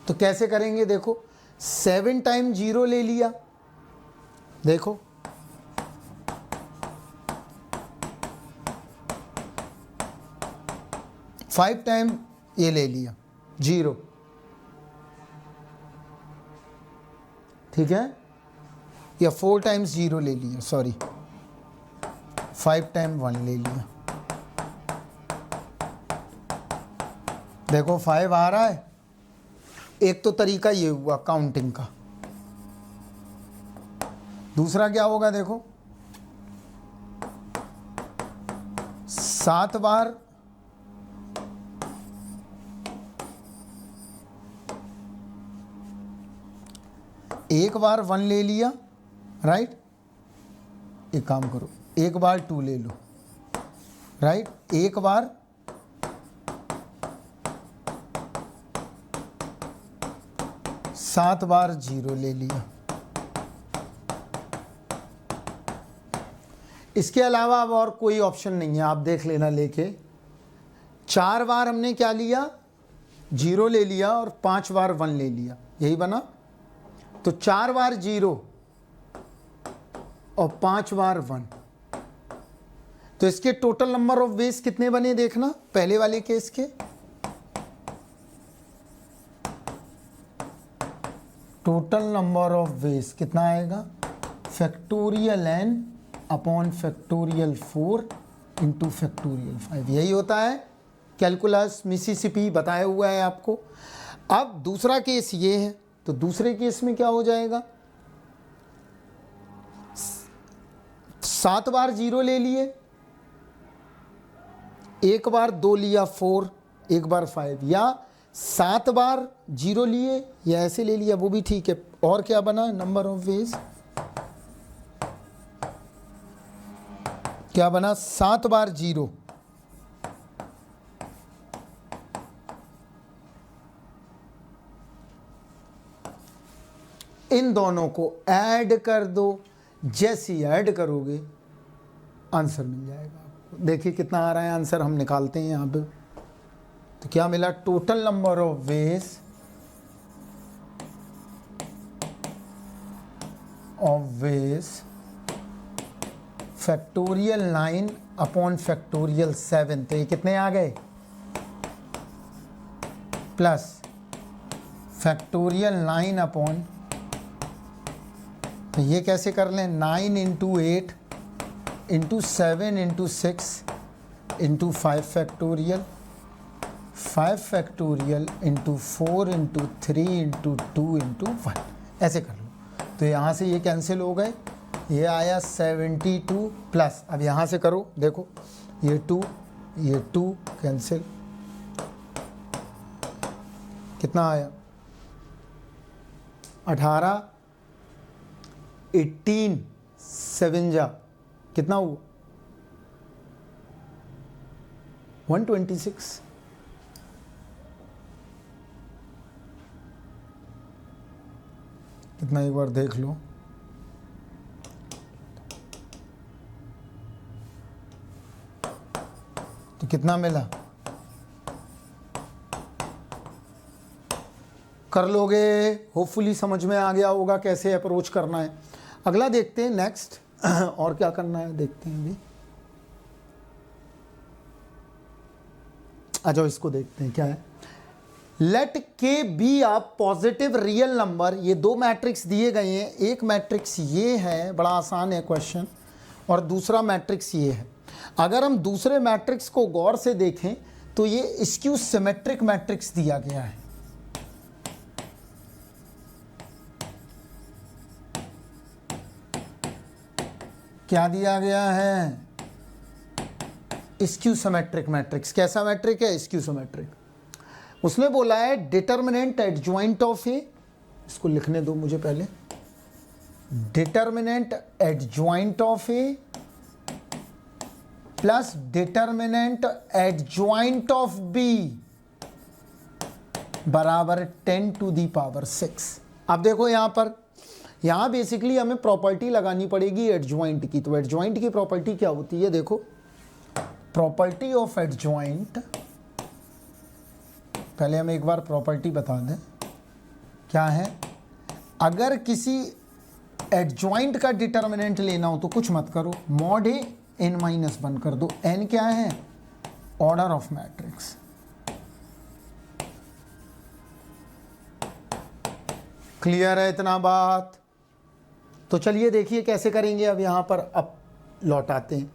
तो कैसे करेंगे? देखो 7 टाइम 0 ले लिया, देखो 5 टाइम ये ले लिया 0, ठीक है। या 4 टाइम्स 0 ले लिया, सॉरी 5 टाइम 1 ले लिया। देखो 5 आ रहा है। एक तो तरीका ये हुआ काउंटिंग का। दूसरा क्या होगा? देखो 7 बार एक बार 1 ले लिया, राइट। एक काम करो, एक बार 2 ले लो, राइट। एक बार 7 बार 0 ले लिया, इसके अलावा अब और कोई ऑप्शन नहीं है, आप देख लेना लेके। 4 बार हमने क्या लिया, 0 ले लिया और 5 बार 1 ले लिया, यही बना। तो 4 बार 0 और 5 बार 1, तो इसके टोटल नंबर ऑफ वेज कितने बने देखना, पहले वाले केस के। टोटल नंबर ऑफ वेज कितना आएगा, factorial n upon factorial 4 into factorial 5, यही होता है कैलकुलस मिसिसिपी बताया हुआ है आपको। अब दूसरा केस ये है, तो दूसरे केस में क्या हो जाएगा, 7 बार 0 ले लिए, 1 बार 2 लिया 4, 1 बार 5, या 7 बार 0 लिए या ऐसे ले लिया, वो भी ठीक है। और क्या बना, नंबर ऑफ वेज क्या बना, 7 बार 0, इन दोनों को ऐड कर दो, जैसे ही ऐड करोगे आंसर मिल जाएगा आपको। देखिए कितना आ रहा है आंसर, हम निकालते हैं यहाँ पे। तो क्या मिला, total number of ways factorial 9 upon factorial 7, तो ये कितने आ गए, प्लस फैक्टोरियल 9 अपॉन, तो ये कैसे कर लें, 9 into 8 into 7 into 6 into 5 factorial, 5 factorial into 4 into 3 into 2 into 1, ऐसे कर लो। तो यहाँ से ये कैंसिल हो गए, ये आया 72 प्लस, अब यहाँ से करो, देखो ये 2 कैंसिल, कितना आया 18, 18 7 जा कितना हुआ 126। कितना एक बार देख लो, तो कितना मिला, कर लोगे, होपफुली समझ में आ गया होगा कैसे अप्रोच करना है। अगला देखते हैं नेक्स्ट और क्या करना है देखते हैं अभी। आ जाओ इसको देखते हैं क्या है। लेट के be a positive real number, ये 2 मैट्रिक्स दिए गए हैं, एक मैट्रिक्स ये है, बड़ा आसान है क्वेश्चन, और दूसरा मैट्रिक्स ये है। अगर हम दूसरे मैट्रिक्स को गौर से देखें तो ये स्क्यू सिमेट्रिक मैट्रिक्स दिया गया है। क्या दिया गया है, स्क्यू सिमेट्रिक मैट्रिक्स। कैसा मैट्रिक है, स्क्यू सिमेट्रिक। उसने बोला है डिटर्मिनेंट एडजॉइंट ऑफ ए, इसको लिखने दो मुझे पहले, determinant adjoint of A plus determinant adjoint of B बराबर 10 टू दी पावर 6। अब देखो यहां पर, यहां बेसिकली हमें प्रॉपर्टी लगानी पड़ेगी एडजॉइंट की। तो एडजॉइंट की प्रॉपर्टी क्या होती है, देखो प्रॉपर्टी ऑफ एडजॉइंट, पहले हम एक बार प्रॉपर्टी बता दें क्या है। अगर किसी एडजॉइंट का डिटर्मिनेंट लेना हो तो कुछ मत करो, मॉड ए n-1 कर दो। n क्या है, ऑर्डर ऑफ मैट्रिक्स। क्लियर है इतना बात। तो चलिए देखिए कैसे करेंगे। अब यहां पर अब लौटाते हैं।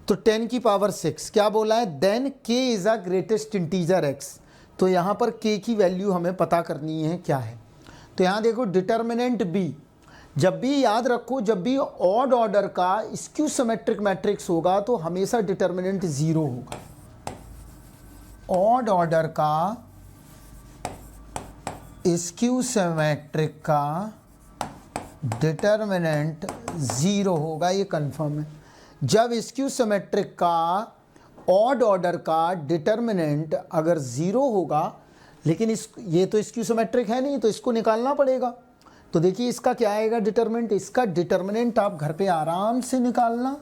तो 10 की पावर 6 क्या बोला है, then k is a greatest integer x। तो यहाँ पर k की वैल्यू हमें पता करनी है क्या है। तो यहाँ देखो डिटर्मिनेंट b, जब भी याद रखो, जब भी ऑड ऑर्डर का स्क्यू सिमेट्रिक मैट्रिक्स होगा तो हमेशा डिटर्मिनेंट 0 होगा। ऑड ऑर्डर का स्क्यू सिमेट्रिक का डिटर्मिनेंट 0 होगा, ये कंफर्म है। जब स्क्यू सिमेट्रिक का ऑड ऑर्डर का डिटर्मिनेंट अगर 0 होगा, लेकिन ये तो स्क्यू सिमेट्रिक है नहीं, तो इसको निकालना पड़ेगा। तो देखिए इसका क्या आएगा डिटर्मिनेंट, इसका डिटर्मिनेंट आप घर पे आराम से निकालना,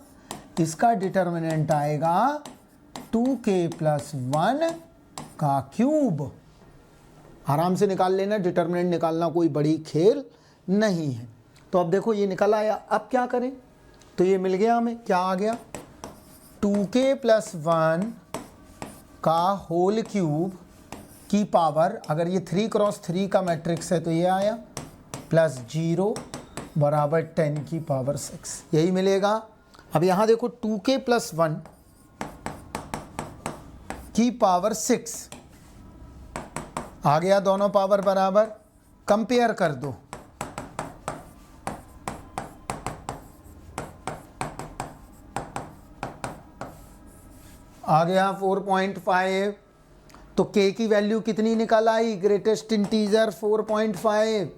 इसका डिटर्मिनेंट आएगा 2k + 1 का क्यूब। आराम से निकाल लेना, डिटर्मिनेंट निकालना कोई बड़ी खेल नहीं है। तो अब देखो ये निकल आया, अब क्या करें, तो ये मिल गया हमें, क्या आ गया 2k + 1 का होल क्यूब की पावर, अगर ये 3 × 3 का मैट्रिक्स है तो ये आया +0 बराबर 10 की पावर 6, यही मिलेगा। अब यहाँ देखो 2k + 1 की पावर 6 आ गया, दोनों पावर बराबर, कंपेयर कर दो। आ गया 4.5, तो k की वैल्यू कितनी निकल आई, ग्रेटेस्ट इंटीजर 4.5,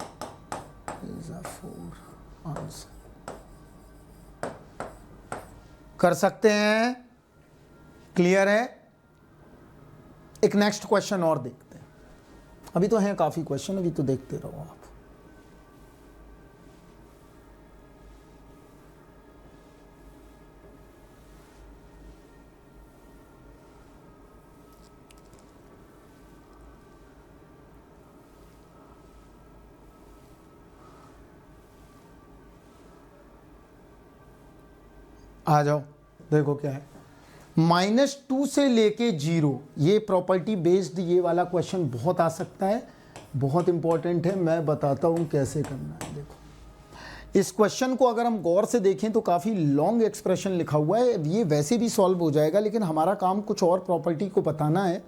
कर सकते हैं, क्लियर है। एक नेक्स्ट क्वेश्चन और देखते हैं, अभी तो हैं काफी क्वेश्चन, अभी तो देखते रहो आप। आ जाओ, देखो क्या है, -2 से लेके 0, ये प्रॉपर्टी बेस्ड ये वाला क्वेश्चन बहुत आ सकता है, बहुत इंपॉर्टेंट है, मैं बताता हूँ कैसे करना है। देखो इस क्वेश्चन को अगर हम गौर से देखें तो काफ़ी लॉन्ग एक्सप्रेशन लिखा हुआ है, ये वैसे भी सॉल्व हो जाएगा, लेकिन हमारा काम कुछ और प्रॉपर्टी को बताना है,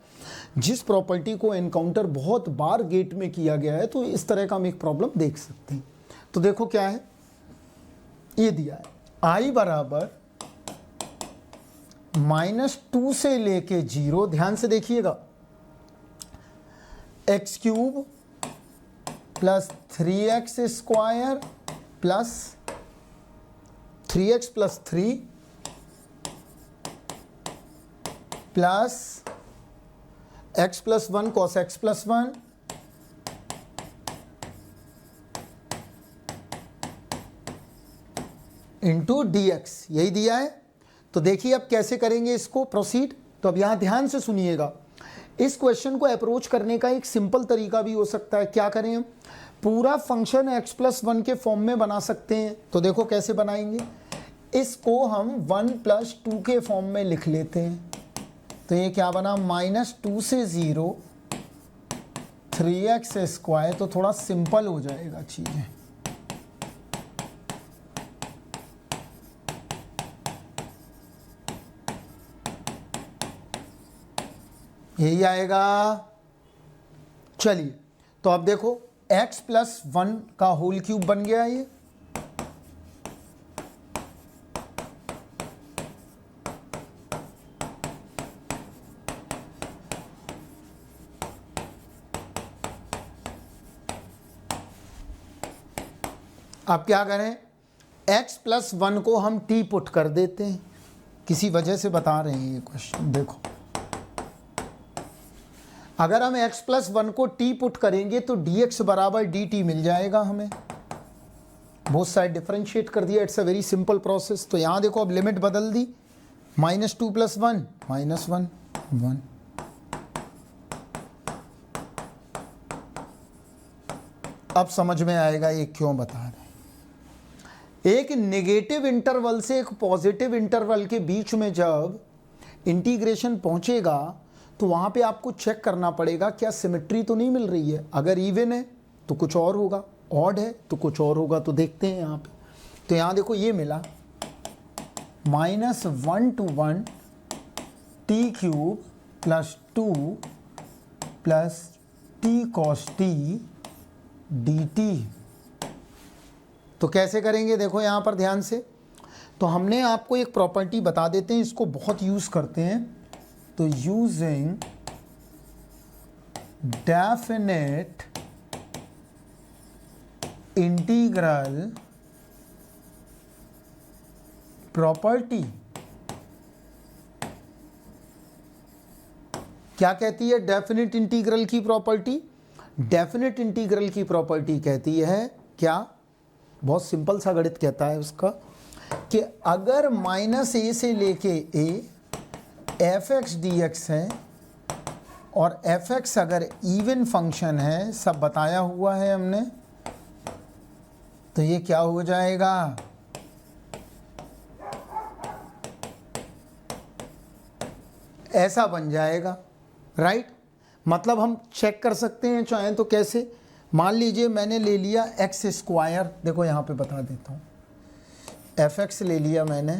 जिस प्रॉपर्टी को एनकाउंटर बहुत बार गेट में किया गया है, तो इस तरह का हम एक प्रॉब्लम देख सकते हैं। तो देखो क्या है, ये दिया है I बराबर -2 से लेके 0, ध्यान से देखिएगा, x³ + 3x² + 3x + 3 plus x + 1 cos x + 1 into dx, यही दिया है। तो देखिए अब कैसे करेंगे इसको प्रोसीड। तो अब यहाँ ध्यान से सुनिएगा, इस क्वेश्चन को अप्रोच करने का एक सिंपल तरीका भी हो सकता है। क्या करें हम, पूरा फंक्शन x + 1 के फॉर्म में बना सकते हैं। तो देखो कैसे बनाएंगे, इसको हम 1 + 2 के फॉर्म में लिख लेते हैं। तो ये क्या बना, -2 से 0 3x², तो थोड़ा सिंपल हो जाएगा चीज़ें। यही आएगा। चलिए तो अब देखो x + 1 का होल क्यूब बन गया ये, अब क्या करें, x + 1 को हम t पुट कर देते हैं, किसी वजह से बता रहे हैं ये क्वेश्चन। देखो अगर हम x + 1 को t पुट करेंगे तो dx बराबर dt मिल जाएगा हमें। बोथ साइड डिफरेंशिएट कर दिया, it's a very simple process. तो यहाँ देखो अब लिमिट बदल दी, -2 + 1 -1 1। अब समझ में आएगा ये क्यों बता रहे हैं। एक नेगेटिव इंटरवल से एक पॉजिटिव इंटरवल के बीच में जब इंटीग्रेशन पहुंचेगा तो वहां पे आपको चेक करना पड़ेगा क्या सिमेट्री तो नहीं मिल रही है। अगर इवन है तो कुछ और होगा, ऑड है तो कुछ और होगा। तो देखते हैं यहाँ पे। तो यहाँ देखो ये मिला -1 to 1 t³ + 2 + t cos t dt। तो कैसे करेंगे, देखो यहाँ पर ध्यान से। तो हमने आपको एक प्रॉपर्टी बता देते हैं, इसको बहुत यूज करते हैं। तो यूजिंग डेफिनेट इंटीग्रल प्रॉपर्टी, क्या कहती है डेफिनेट इंटीग्रल की प्रॉपर्टी? डेफिनेट इंटीग्रल की प्रॉपर्टी कहती है क्या, बहुत सिंपल सा गणित कहता है उसका, कि अगर माइनस ए से लेके ए एफ एक्स डी एक्स है और एफ एक्स अगर इवन फंक्शन है, सब बताया हुआ है हमने, तो ये क्या हो जाएगा, ऐसा बन जाएगा, राइट। मतलब हम चेक कर सकते हैं चाहें तो कैसे, मान लीजिए मैंने ले लिया एक्स स्क्वायर, देखो यहाँ पे बता देता हूँ, एफ एक्स ले लिया मैंने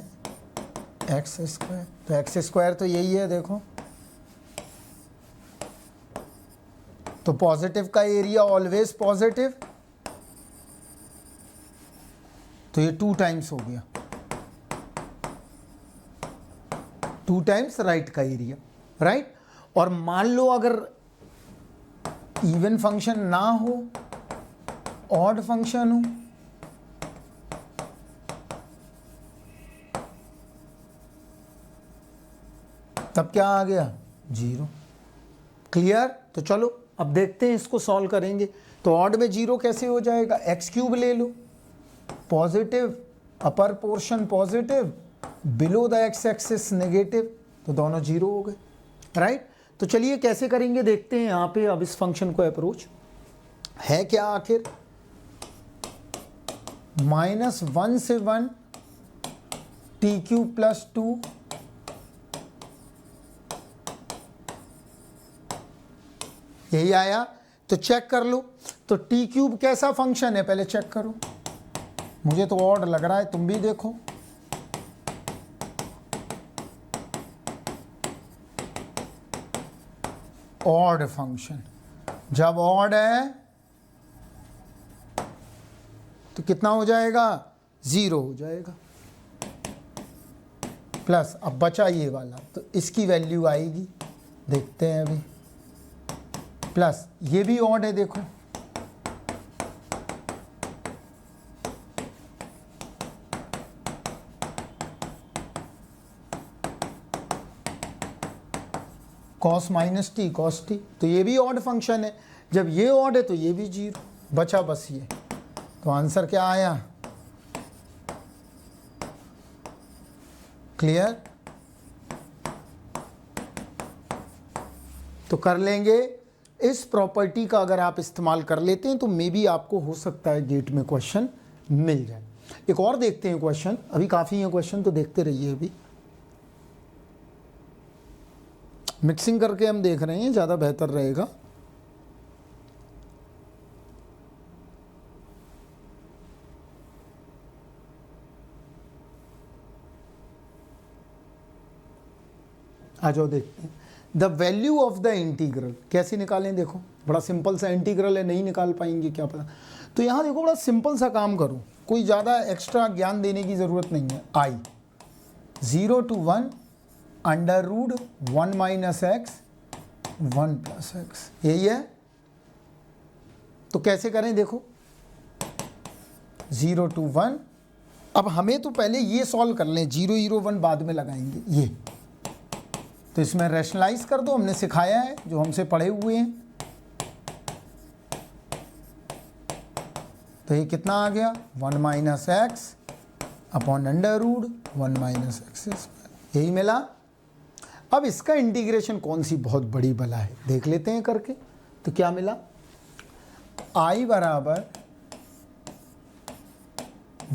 एक्स स्क्वायर, तो एक्स स्क्वायर तो यही है देखो, तो पॉजिटिव का एरिया ऑलवेज पॉजिटिव, तो ये 2 टाइम्स हो गया, 2 टाइम्स राइट का एरिया, राइट। और मान लो अगर इवन फंक्शन ना हो, ऑड फंक्शन हो, तब क्या आ गया, 0। क्लियर। तो चलो अब देखते हैं, इसको सॉल्व करेंगे। तो ऑड में 0 कैसे हो जाएगा, एक्स क्यूब ले लो, positive, upper portion positive, below the X axis negative, तो दोनों 0 हो गए, राइट। तो चलिए कैसे करेंगे देखते हैं यहाँ पे। अब इस फंक्शन को अप्रोच है क्या आखिर, -1 से 1 टी क्यूब प्लस 2 यही आया। तो चेक कर लो, तो टी क्यूब कैसा फंक्शन है पहले चेक करो, मुझे तो ऑड लग रहा है, तुम भी देखो। ऑड फंक्शन, जब ऑड है तो कितना हो जाएगा, 0 हो जाएगा, प्लस अब बचा ये वाला, तो इसकी वैल्यू आएगी, देखते हैं अभी, प्लस ये भी ऑड है देखो, cos minus T cos T, तो ये भी ऑड फंक्शन है, जब ये ऑड है तो ये भी 0, बचा बस ये, तो आंसर क्या आया, क्लियर। तो कर लेंगे, इस प्रॉपर्टी का अगर आप इस्तेमाल कर लेते हैं तो मे बी आपको हो सकता है गेट में क्वेश्चन मिल जाए। एक और देखते हैं क्वेश्चन, अभी काफ़ी है क्वेश्चन तो देखते रहिए, अभी मिक्सिंग करके हम देख रहे हैं, ज़्यादा बेहतर रहेगा। आ जाओ देखते हैं। The value of the integral कैसे निकालें, देखो बड़ा सिंपल सा इंटीग्रल है, नहीं निकाल पाएंगे क्या पता। तो यहाँ देखो बड़ा सिंपल सा काम करो, कोई ज़्यादा एक्स्ट्रा ज्ञान देने की ज़रूरत नहीं है। I 0 to 1 under root 1 minus X 1 plus X, यही है। तो कैसे करें देखो, 0 to 1, अब हमें तो पहले ये सॉल्व कर लें, 0 0 1 बाद में लगाएंगे ये, तो इसमें रैशनलाइज कर दो, हमने सिखाया है जो हमसे पढ़े हुए हैं। तो ये कितना आ गया, 1 minus X upon under root 1 minus X square, यही मिला। अब इसका इंटीग्रेशन कौन सी बहुत बड़ी बला है देख लेते हैं करके। तो क्या मिला, आई बराबर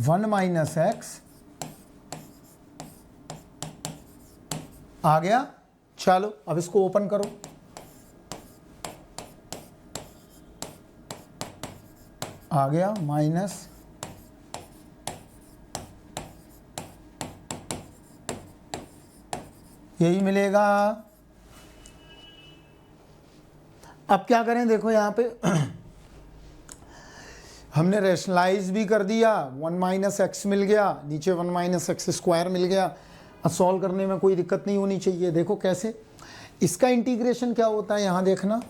1 माइनस एक्स आ गया। चलो अब इसको ओपन करो, आ गया माइनस यही मिलेगा। अब क्या करें देखो, यहाँ पे हमने रैशनलाइज भी कर दिया, 1 माइनस एक्स मिल गया, नीचे 1 माइनस एक्स स्क्वायर मिल गया। अब सॉल्व करने में कोई दिक्कत नहीं होनी चाहिए। देखो कैसे, इसका इंटीग्रेशन क्या होता है यहाँ देखना,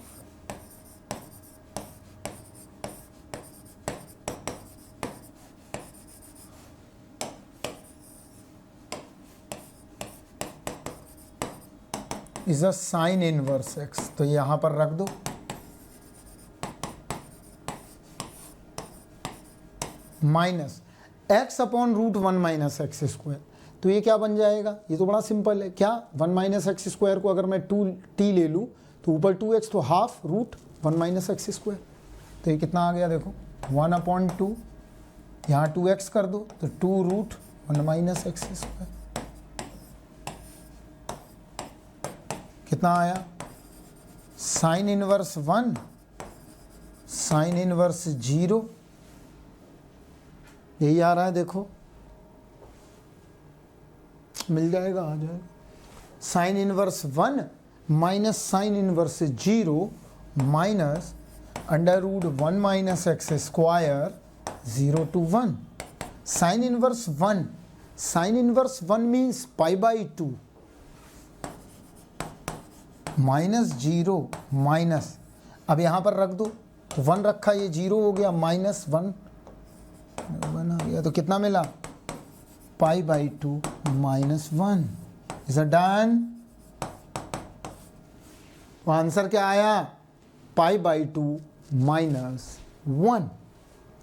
is a sine inverse X, तो यहाँ पर रख दो, minus x upon root 1 minus X square. तो ये क्या बन जाएगा, ये तो बड़ा सिंपल है, क्या 1 माइनस एक्स स्क्वायर को अगर मैं 2t ले लूँ तो ऊपर 2x तो half root 1 minus X square. तो ये कितना आ गया देखो 1 अपॉन 2, यहाँ 2x कर दो तो 2 रूट 1 माइनस एक्स स्क्वायर। कितना आया साइन इनवर्स 1 साइन इनवर्स 0, यही आ रहा है देखो, मिल जाएगा, आ जाएगा। Sine inverse 1 minus sine inverse 0 minus under root 1 minus X square 0 to 1। Sine inverse 1 means pi by 2 minus 0 minus, अब यहाँ पर रख दो तो 1 रखा, ये 0 हो गया, माइनस 1 बना गया, तो कितना मिला पाई by 2 minus 1। Is a done. तो आंसर क्या आया पाई by 2 minus 1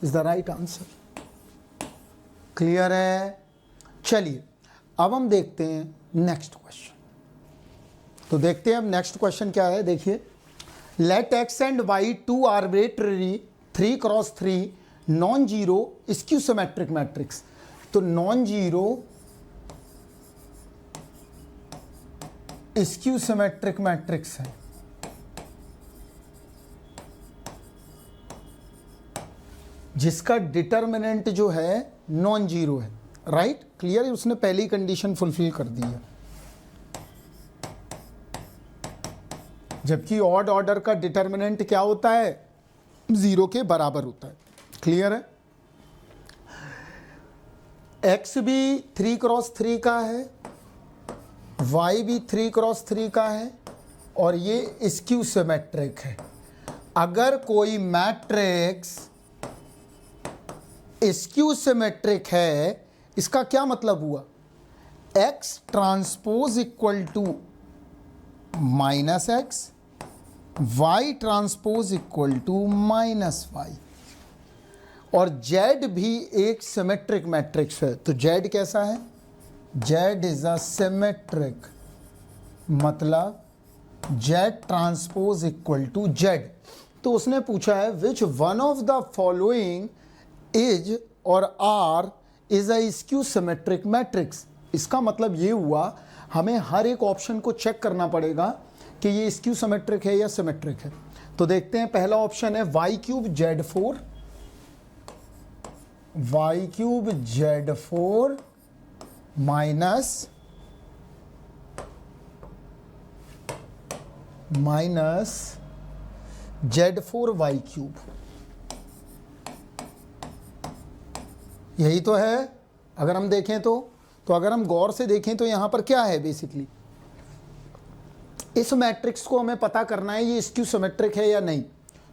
is the right answer. Clear है। चलिए अब हम देखते हैं नेक्स्ट क्वेश्चन। तो देखते हैं अब नेक्स्ट क्वेश्चन क्या है, देखिए let X and Y two arbitrary 3 cross 3 non zero skew symmetric matrix. तो non zero skew symmetric matrix है, जिसका डिटर्मिनेंट जो है नॉन जीरो है, राइट। क्लियर है, उसने पहली कंडीशन फुलफिल कर दी है। जबकि ऑड ऑर्डर का डिटर्मिनेंट क्या होता है, 0 के बराबर होता है। क्लियर है। x भी 3 क्रॉस 3 का है, y भी 3 क्रॉस 3 का है, और ये स्क्यू सिमेट्रिक है। अगर कोई मैट्रिक्स स्क्यू सिमेट्रिक है, इसका क्या मतलब हुआ, x transpose equal to minus X, y transpose equal to minus Y, और z भी एक सिमेट्रिक मैट्रिक्स है। तो z कैसा है, z इज अ सिमेट्रिक, मतलब z transpose equal to z। तो उसने पूछा है which one of the following is और are is a skew symmetric matrix. इसका मतलब ये हुआ हमें हर एक ऑप्शन को चेक करना पड़ेगा कि ये स्क्यू सिमेट्रिक है या सिमेट्रिक है। तो देखते हैं, पहला ऑप्शन है y cube z4, y cube z4 minus z4 y cube, यही तो है। अगर हम देखें तो अगर हम गौर से देखें तो यहां पर क्या है, बेसिकली इस मैट्रिक्स को हमें पता करना है ये स्क्यू सिमेट्रिक है या नहीं।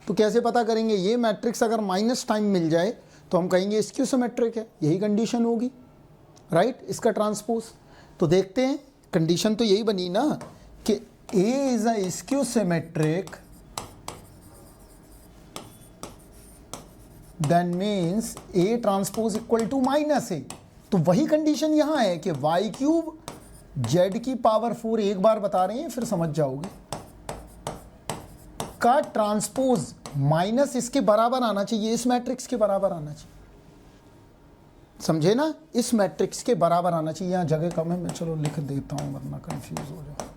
तो कैसे पता करेंगे, ये मैट्रिक्स अगर माइनस टाइम मिल जाए तो हम कहेंगे स्क्यू सिमेट्रिक है, यही कंडीशन होगी, राइट, इसका ट्रांसपोज। तो देखते हैं, कंडीशन तो यही बनी ना कि A is a skew symmetric, then means A transpose equal to minus A। तो वही कंडीशन यहां है कि y क्यूब z की पावर 4, एक बार बता रहे हैं फिर समझ जाओगे, का ट्रांसपोज माइनस इसके बराबर आना चाहिए, इस मैट्रिक्स के बराबर आना चाहिए, समझे ना, इस मैट्रिक्स के बराबर आना चाहिए। यहां जगह कम है, मैं चलो लिख देता हूं वरना कंफ्यूज हो जाओ,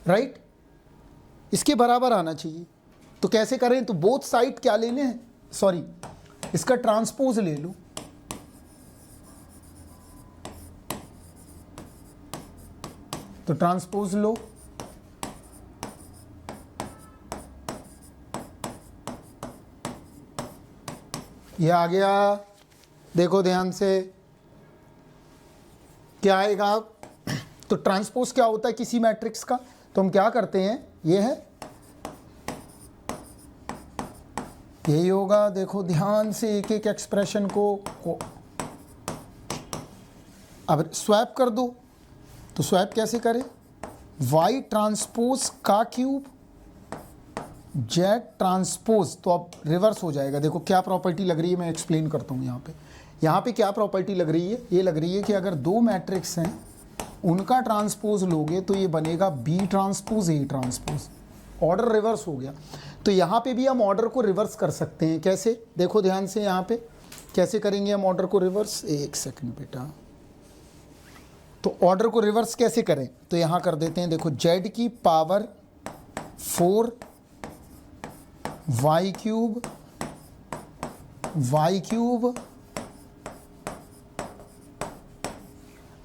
राइट, इसके बराबर आना चाहिए। तो कैसे करें, तो बोथ साइड क्या लेने हैं, सॉरी इसका ट्रांसपोज ले लो। तो ट्रांसपोज लो, ये आ गया, देखो ध्यान से क्या आएगा। तो ट्रांसपोज क्या होता है किसी मैट्रिक्स का, तो हम क्या करते हैं, ये है, यही होगा। देखो ध्यान से एक एक एक्सप्रेशन को अब स्वैप कर दो। तो स्वैप कैसे करें, y ट्रांसपोज का क्यूब जेड ट्रांसपोज, तो अब रिवर्स हो जाएगा। देखो क्या प्रॉपर्टी लग रही है, मैं एक्सप्लेन करता हूँ यहाँ पे क्या प्रॉपर्टी लग रही है। ये लग रही है कि अगर दो मैट्रिक्स हैं उनका ट्रांसपोज लोगे तो ये बनेगा B transpose A transpose, order reverse हो गया। तो यहाँ पे भी हम ऑर्डर को रिवर्स कर सकते हैं। कैसे, देखो ध्यान से यहाँ पे कैसे करेंगे हम ऑर्डर को रिवर्स। एक सेकंड बेटा, तो ऑर्डर को रिवर्स कैसे करें, तो यहाँ कर देते हैं। देखो जेड की पावर 4 वाई क्यूब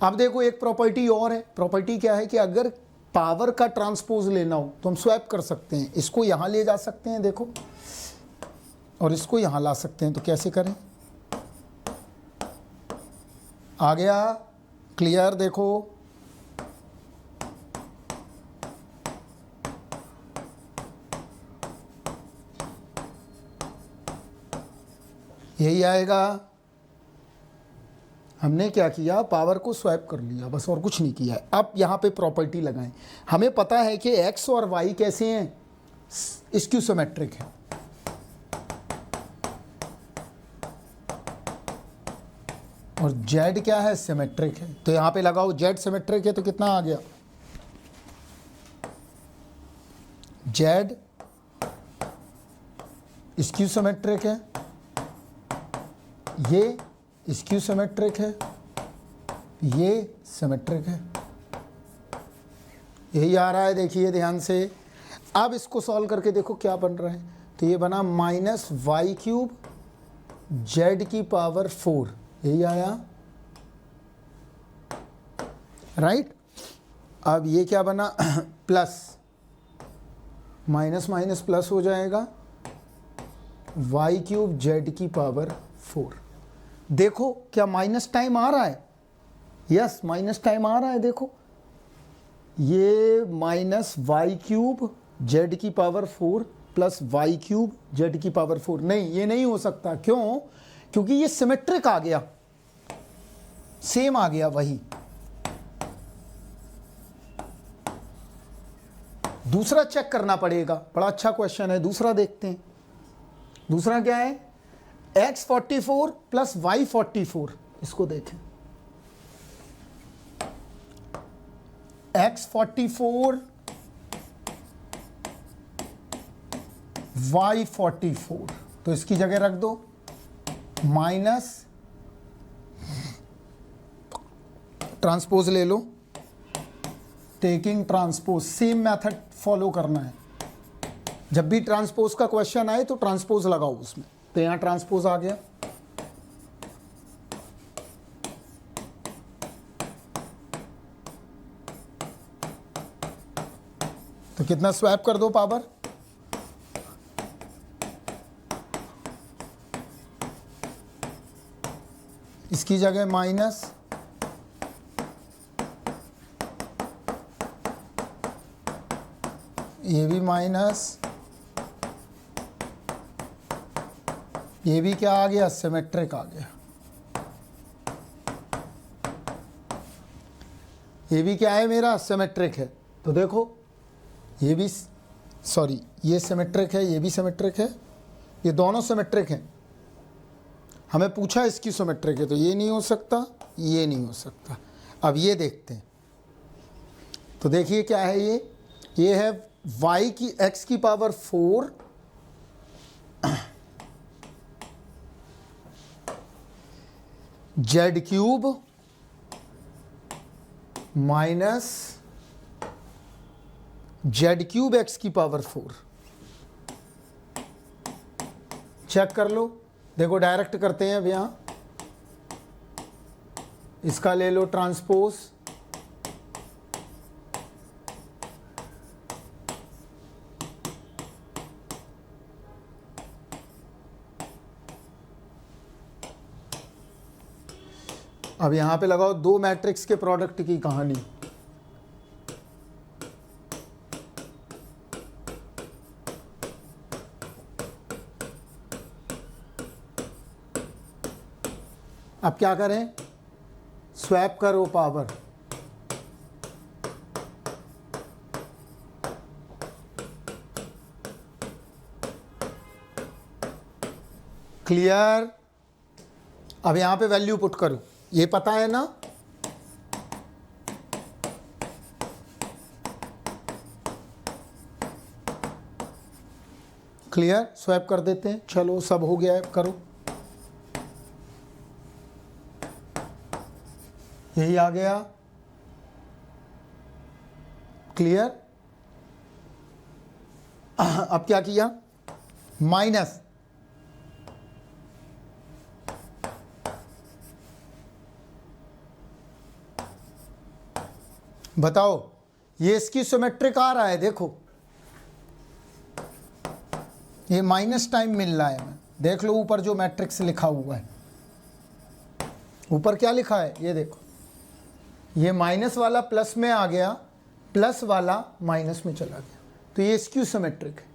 अब देखो एक प्रॉपर्टी और है। प्रॉपर्टी क्या है कि अगर पावर का ट्रांसपोज लेना हो तो हम स्वैप कर सकते हैं। इसको यहां ले जा सकते हैं देखो, और इसको यहां ला सकते हैं। तो कैसे करें, आ गया क्लियर। देखो यही आएगा। हमने क्या किया, पावर को स्वैप कर लिया बस, और कुछ नहीं किया है। अब यहाँ पे प्रॉपर्टी लगाएं। हमें पता है कि x और y कैसे हैं, स्क्यू सिमेट्रिक है। और z क्या है, सिमेट्रिक है। तो यहाँ पे लगाओ z सिमेट्रिक है तो कितना आ गया, z स्क्यू सिमेट्रिक है, ये स्क्यू सिमेट्रिक है, ये सिमेट्रिक है। यही आ रहा है, देखिए ध्यान से। अब इसको सॉल्व करके देखो क्या बन रहा है। तो ये बना माइनस वाई क्यूब जेड की पावर 4, यही आया, राइट। अब ये क्या बना प्लस माइनस माइनस प्लस हो जाएगा, वाई क्यूब जेड की पावर 4। देखो क्या माइनस टाइम आ रहा है, यस माइनस टाइम आ रहा है। देखो ये माइनस वाई क्यूब जेड की power 4 plus Y cube Z की पावर 4, नहीं ये नहीं हो सकता। क्यों, क्योंकि ये सिमेट्रिक आ गया, सेम आ गया वही। दूसरा चेक करना पड़ेगा, बड़ा अच्छा क्वेश्चन है, दूसरा देखते हैं। दूसरा क्या है, x44 प्लस y44, इसको देखें। x44 y44, तो इसकी जगह रख दो माइनस, ट्रांसपोज ले लो, taking transpose, same method follow करना है। जब भी ट्रांसपोज का क्वेश्चन आए तो ट्रांसपोज लगाओ उसमें। तो यहां ट्रांसपोज आ गया, तो कितना स्वैप कर दो पावर, इसकी जगह माइनस, ये भी माइनस, ये भी क्या आ गया, सिमेट्रिक आ गया। ये भी क्या है मेरा, सिमेट्रिक है। तो देखो ये भी, सॉरी ये सिमेट्रिक है, ये भी सिमेट्रिक है, ये दोनों सिमेट्रिक हैं। हमें पूछा इसकी सिमेट्रिक है, तो ये नहीं हो सकता, ये नहीं हो सकता। अब ये देखते हैं, तो देखिए क्या है ये है y की x की power 4 Z cube minus Z cube x की पावर 4। चेक कर लो, देखो डायरेक्ट करते हैं अब यहां, इसका ले लो ट्रांसपोज, अब यहां पे लगाओ दो मैट्रिक्स के प्रोडक्ट की कहानी। अब क्या करें, स्वैप करो पावर, क्लियर। अब यहां पे वैल्यू पुट करो, ये पता है ना। क्लियर, स्वैप कर देते हैं। चलो सब हो गया है, करो। यही आ गया। क्लियर। अब क्या किया, माइनस, बताओ ये इसकी सिमेट्रिक आ रहा है, देखो ये माइनस टाइम मिल रहा है हमें। देख लो ऊपर जो मैट्रिक्स लिखा हुआ है, ऊपर क्या लिखा है ये देखो, ये माइनस वाला प्लस में आ गया, प्लस वाला माइनस में चला गया, तो ये स्क्यू सिमेट्रिक है।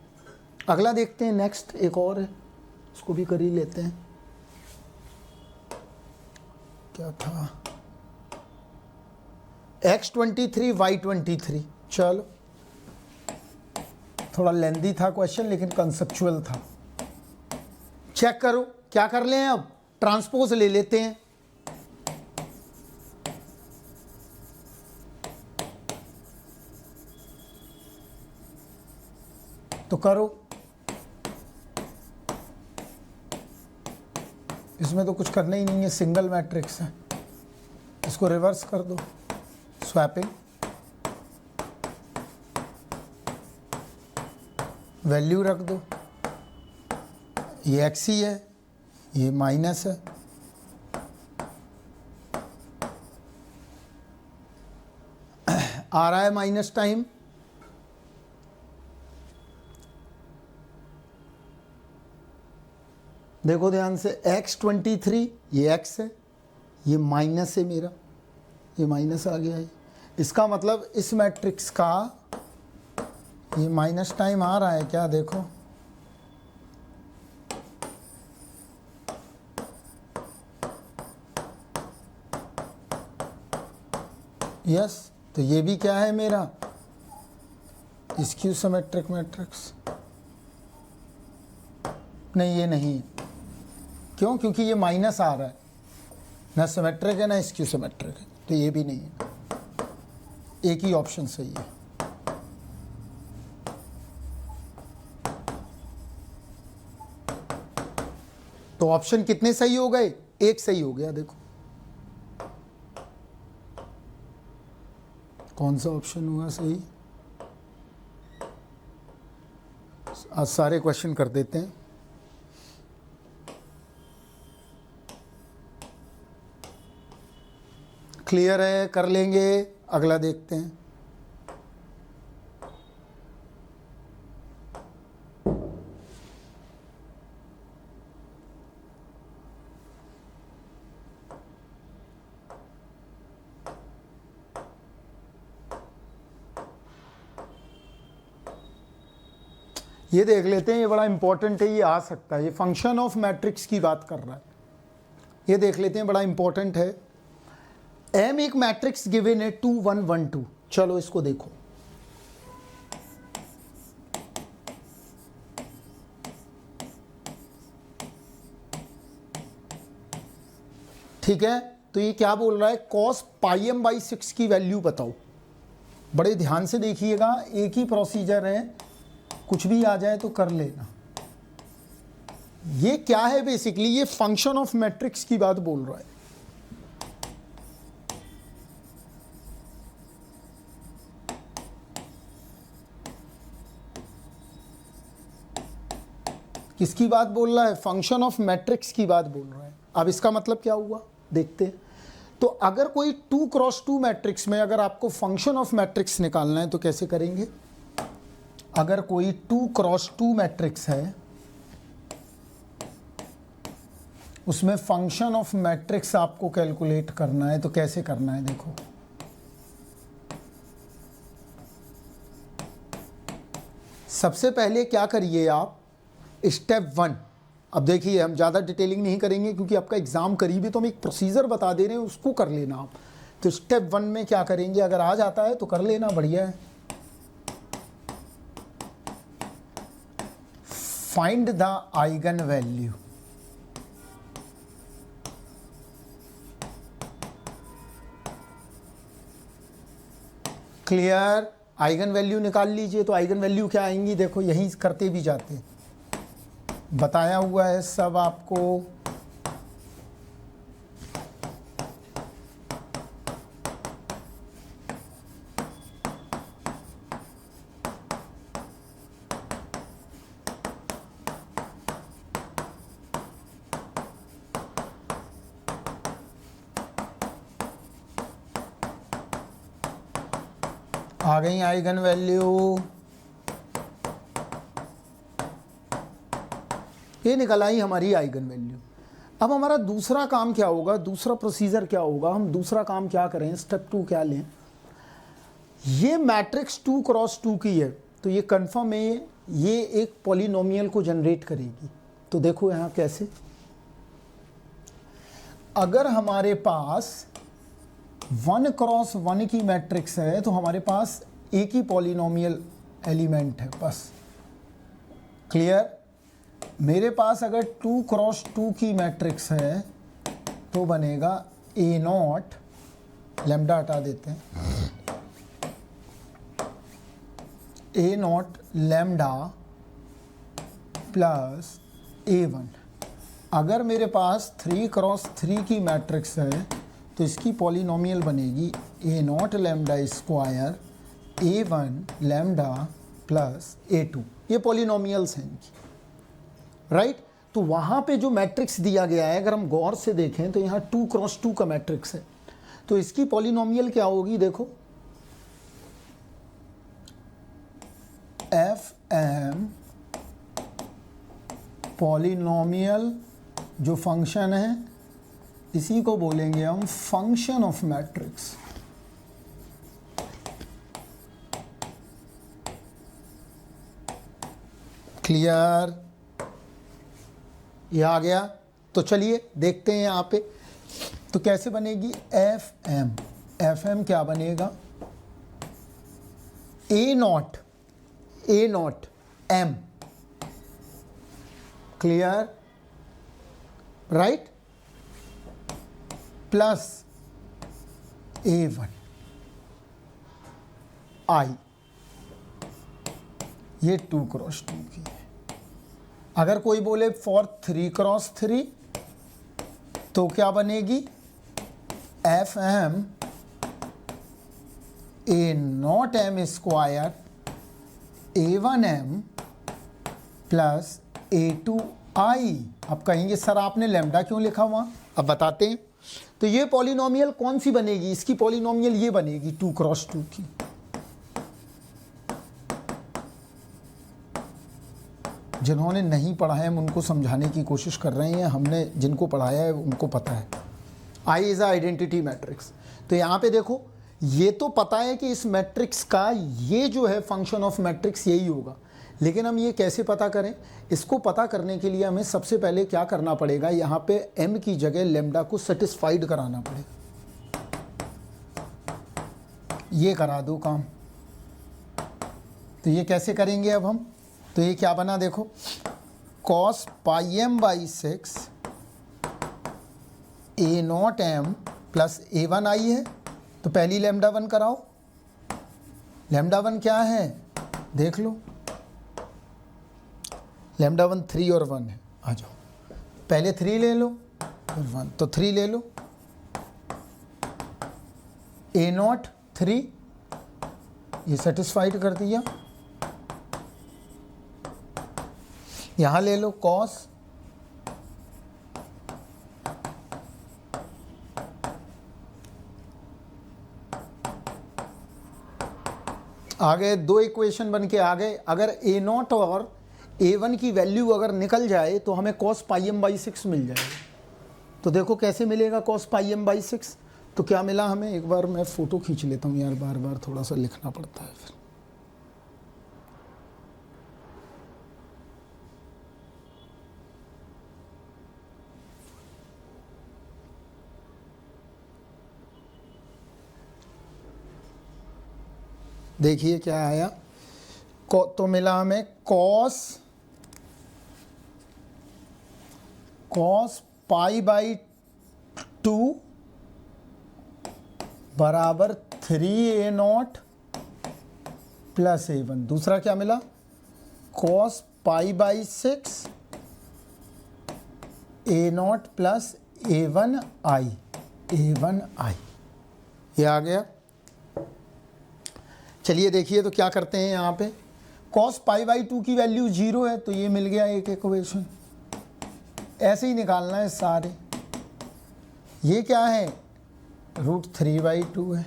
अगला देखते हैं, नेक्स्ट एक और है, उसको भी कर ही लेते हैं। क्या था, x23 y23। चलो थोड़ा लेंदी था क्वेश्चन लेकिन कंसेप्चुअल था। चेक करो क्या कर लें, अब ट्रांसपोज ले लेते हैं। तो करो, इसमें तो कुछ करना ही नहीं है, सिंगल मैट्रिक्स है। इसको रिवर्स कर दो, स्वैपिंग, वैल्यू रख दो, ये एक्स ही है, ये माइनस है, आ रहा है माइनस टाइम। देखो ध्यान से, x23 ये x है, ये माइनस है मेरा, ये माइनस आ गया है। इसका मतलब इस मैट्रिक्स का ये माइनस टाइम आ रहा है क्या, देखो यस। तो ये भी क्या है मेरा, स्क्यू सिमेट्रिक मैट्रिक्स। नहीं ये नहीं है, क्यों, क्योंकि ये माइनस आ रहा है, ना सिमेट्रिक है ना स्क्यू सिमेट्रिक है, तो ये भी नहीं है। एक ही ऑप्शन सही है। तो ऑप्शन कितने सही हो गए, एक सही हो गया। देखो कौन सा ऑप्शन हुआ सही। आज सारे क्वेश्चन कर देते हैं। क्लियर है, कर लेंगे। अगला देखते हैं। ये देख लेते हैं, ये बड़ा इंपॉर्टेंट है, ये आ सकता है, ये फंक्शन ऑफ मैट्रिक्स की बात कर रहा है। ये देख लेते हैं, बड़ा इंपॉर्टेंट है। एम एक मैट्रिक्स गिवन है 2 1 1 2। चलो इसको देखो, ठीक है। तो ये क्या बोल रहा है, cos πm/6 की वैल्यू बताओ। बड़े ध्यान से देखिएगा, एक ही प्रोसीजर है, कुछ भी आ जाए तो कर लेना। ये क्या है, बेसिकली ये फंक्शन ऑफ मैट्रिक्स की बात बोल रहा है। किसकी बात बोल रहा है, फंक्शन ऑफ मैट्रिक्स की बात बोल रहा है। अब इसका मतलब क्या हुआ देखते हैं। तो अगर कोई 2 क्रॉस 2 मैट्रिक्स में अगर आपको फंक्शन ऑफ मैट्रिक्स निकालना है तो कैसे करेंगे। अगर कोई 2 क्रॉस 2 मैट्रिक्स है, उसमें फंक्शन ऑफ मैट्रिक्स आपको कैलकुलेट करना है, तो कैसे करना है देखो। सबसे पहले क्या करिए आप, स्टेप 1। अब देखिए हम ज़्यादा डिटेलिंग नहीं करेंगे क्योंकि आपका एग्ज़ाम करीब है, तो हम एक प्रोसीजर बता दे रहे हैं, उसको कर लेना आप। तो स्टेप 1 में क्या करेंगे, अगर आ जाता है तो कर लेना, बढ़िया है। Find the eigen value. Clear. Eigen value निकाल लीजिए। तो आइगन वैल्यू क्या आएंगी, देखो यहीं करते भी जाते हैं, बताया हुआ है सब आपको। आ गई आइगन वैल्यू, ये निकल आई हमारी आइगन वैल्यू। अब हमारा दूसरा काम क्या होगा, दूसरा प्रोसीजर क्या होगा, हम दूसरा काम क्या करें, स्टेप 2 क्या लें। ये मैट्रिक्स 2 क्रॉस 2 की है, तो ये कंफर्म है ये एक पॉलिनोमियल को जनरेट करेगी। तो देखो यहाँ कैसे, अगर हमारे पास 1 क्रॉस 1 की मैट्रिक्स है तो हमारे पास एक ही पॉलिनोमियल एलिमेंट है बस। क्लियर। मेरे पास अगर 2 क्रॉस 2 की मैट्रिक्स है तो बनेगा A0, लैम्डा हटा देते हैं, A0 लैम्डा प्लस A1। अगर मेरे पास 3 क्रॉस 3 की मैट्रिक्स है तो इसकी पॉलिनोमियल बनेगी A0 lambda square A1 lambda plus A2। ये पॉलिनोमियल्स हैं इनकी, राइट। तो वहाँ पे जो मैट्रिक्स दिया गया है अगर हम गौर से देखें तो यहाँ 2 क्रॉस 2 का मैट्रिक्स है, तो इसकी पॉलिनोमियल क्या होगी, देखो FM पॉलिनोमियल जो फंक्शन है इसी को बोलेंगे हम फंक्शन ऑफ मैट्रिक्स। क्लियर, ये आ गया। तो चलिए देखते हैं यहाँ पे तो कैसे बनेगी FM। FM क्या बनेगा, A0 M। Clear, right, plus A1 I। ये 2 क्रॉस 2 की है। अगर कोई बोले फॉर 3 क्रॉस 3 तो क्या बनेगी FM A0 M square A1M plus A2 I। अब कहेंगे सर आपने लैम्डा क्यों लिखा वहाँ, अब बताते हैं। तो ये पॉलिनोमियल कौन सी बनेगी, इसकी पॉलिनोमियल ये बनेगी 2 क्रॉस 2 की। जिन्होंने नहीं पढ़ा है हम उनको समझाने की कोशिश कर रहे हैं, हमने जिनको पढ़ाया है उनको पता है। I is identity matrix. तो यहाँ पे देखो ये तो पता है कि इस मैट्रिक्स का ये जो है फंक्शन ऑफ मैट्रिक्स यही होगा, लेकिन हम ये कैसे पता करें, इसको पता करने के लिए हमें सबसे पहले क्या करना पड़ेगा, यहाँ पे M की जगह लैम्डा को सेटिस्फाइड कराना पड़ेगा। ये करा दो काम। तो ये कैसे करेंगे अब हम, तो ये क्या बना देखो, cos pi m by 6 A0 M plus A1 I है। तो पहली लैम्डा 1 कराओ, लैम्डा 1 क्या है देख लो, लैम्डा 1 3 और 1 है। आ जाओ पहले 3 ले लो फिर 1, तो 3 ले लो, A0 3, ये सेटिस्फाइड कर दिया। यहाँ ले लो cos आ गए, 2 इक्वेशन बन के आ गए। अगर A0 और A1 की वैल्यू अगर निकल जाए तो हमें cos पाई m बाई 6 मिल जाएगा। तो देखो कैसे मिलेगा cos पाई m बाई 6, तो क्या मिला हमें, एक बार मैं फ़ोटो खींच लेता हूँ यार, बार बार थोड़ा सा लिखना पड़ता है फिर। देखिए क्या आया, तो मिला हमें cos पाई बाई 2 बराबर 3A0 प्लस A1, दूसरा क्या मिला cos pi by 6 A0 plus A1i, ये आ गया। चलिए देखिए तो क्या करते हैं यहाँ पे, कॉस पाई बाई 2 की वैल्यू 0 है तो ये मिल गया एक इक्वेशन। ऐसे ही निकालना है सारे। ये क्या है, √3/2 है।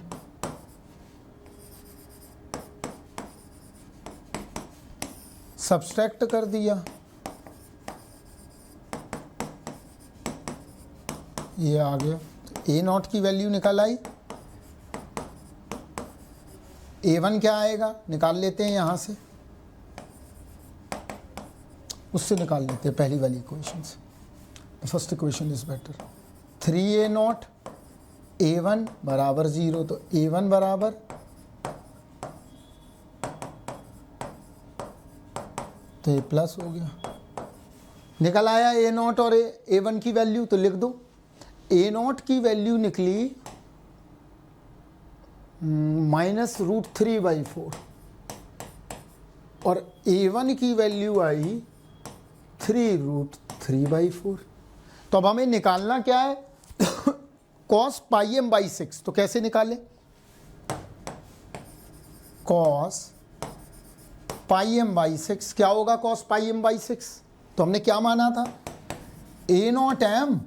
सब्सट्रैक्ट कर दिया, ये आ गया। A0 की वैल्यू निकल आई, A1 क्या आएगा निकाल लेते हैं यहाँ से, उससे निकाल लेते हैं पहली वाली इक्वेशन से। First equation is better. 3A0 A1 बराबर 0, तो A1 बराबर तो ये प्लस हो गया। निकल आया A0 और A1 की वैल्यू, तो लिख दो। A0 की वैल्यू निकली -√3/4 और A1 की वैल्यू आई 3√3/4। तो अब हमें निकालना क्या है cos πm/6। तो कैसे निकालें, cos πm/6 क्या होगा cos πm/6, तो हमने क्या माना था A0m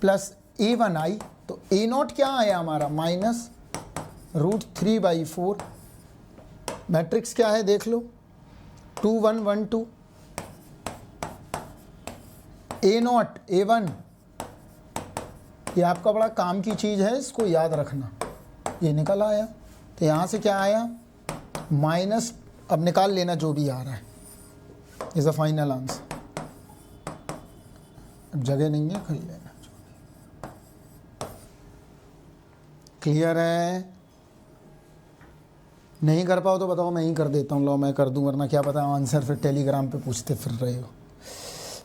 प्लस A1i, तो A0 क्या आया हमारा -√3/4। मैट्रिक्स क्या है देख लो, 2 1 1 2। A0 A1, ये आपका बड़ा काम की चीज़ है, इसको याद रखना। ये निकल आया, तो यहाँ से क्या आया माइनस, अब निकाल लेना जो भी आ रहा है, इज़ अ फाइनल आंसर। अब जगह नहीं है, कर लेना। क्लियर है, नहीं कर पाओ तो बताओ, मैं ही कर देता हूँ। लो मैं कर दूँ, वरना क्या पता आंसर फिर टेलीग्राम पे पूछते फिर रहे हो।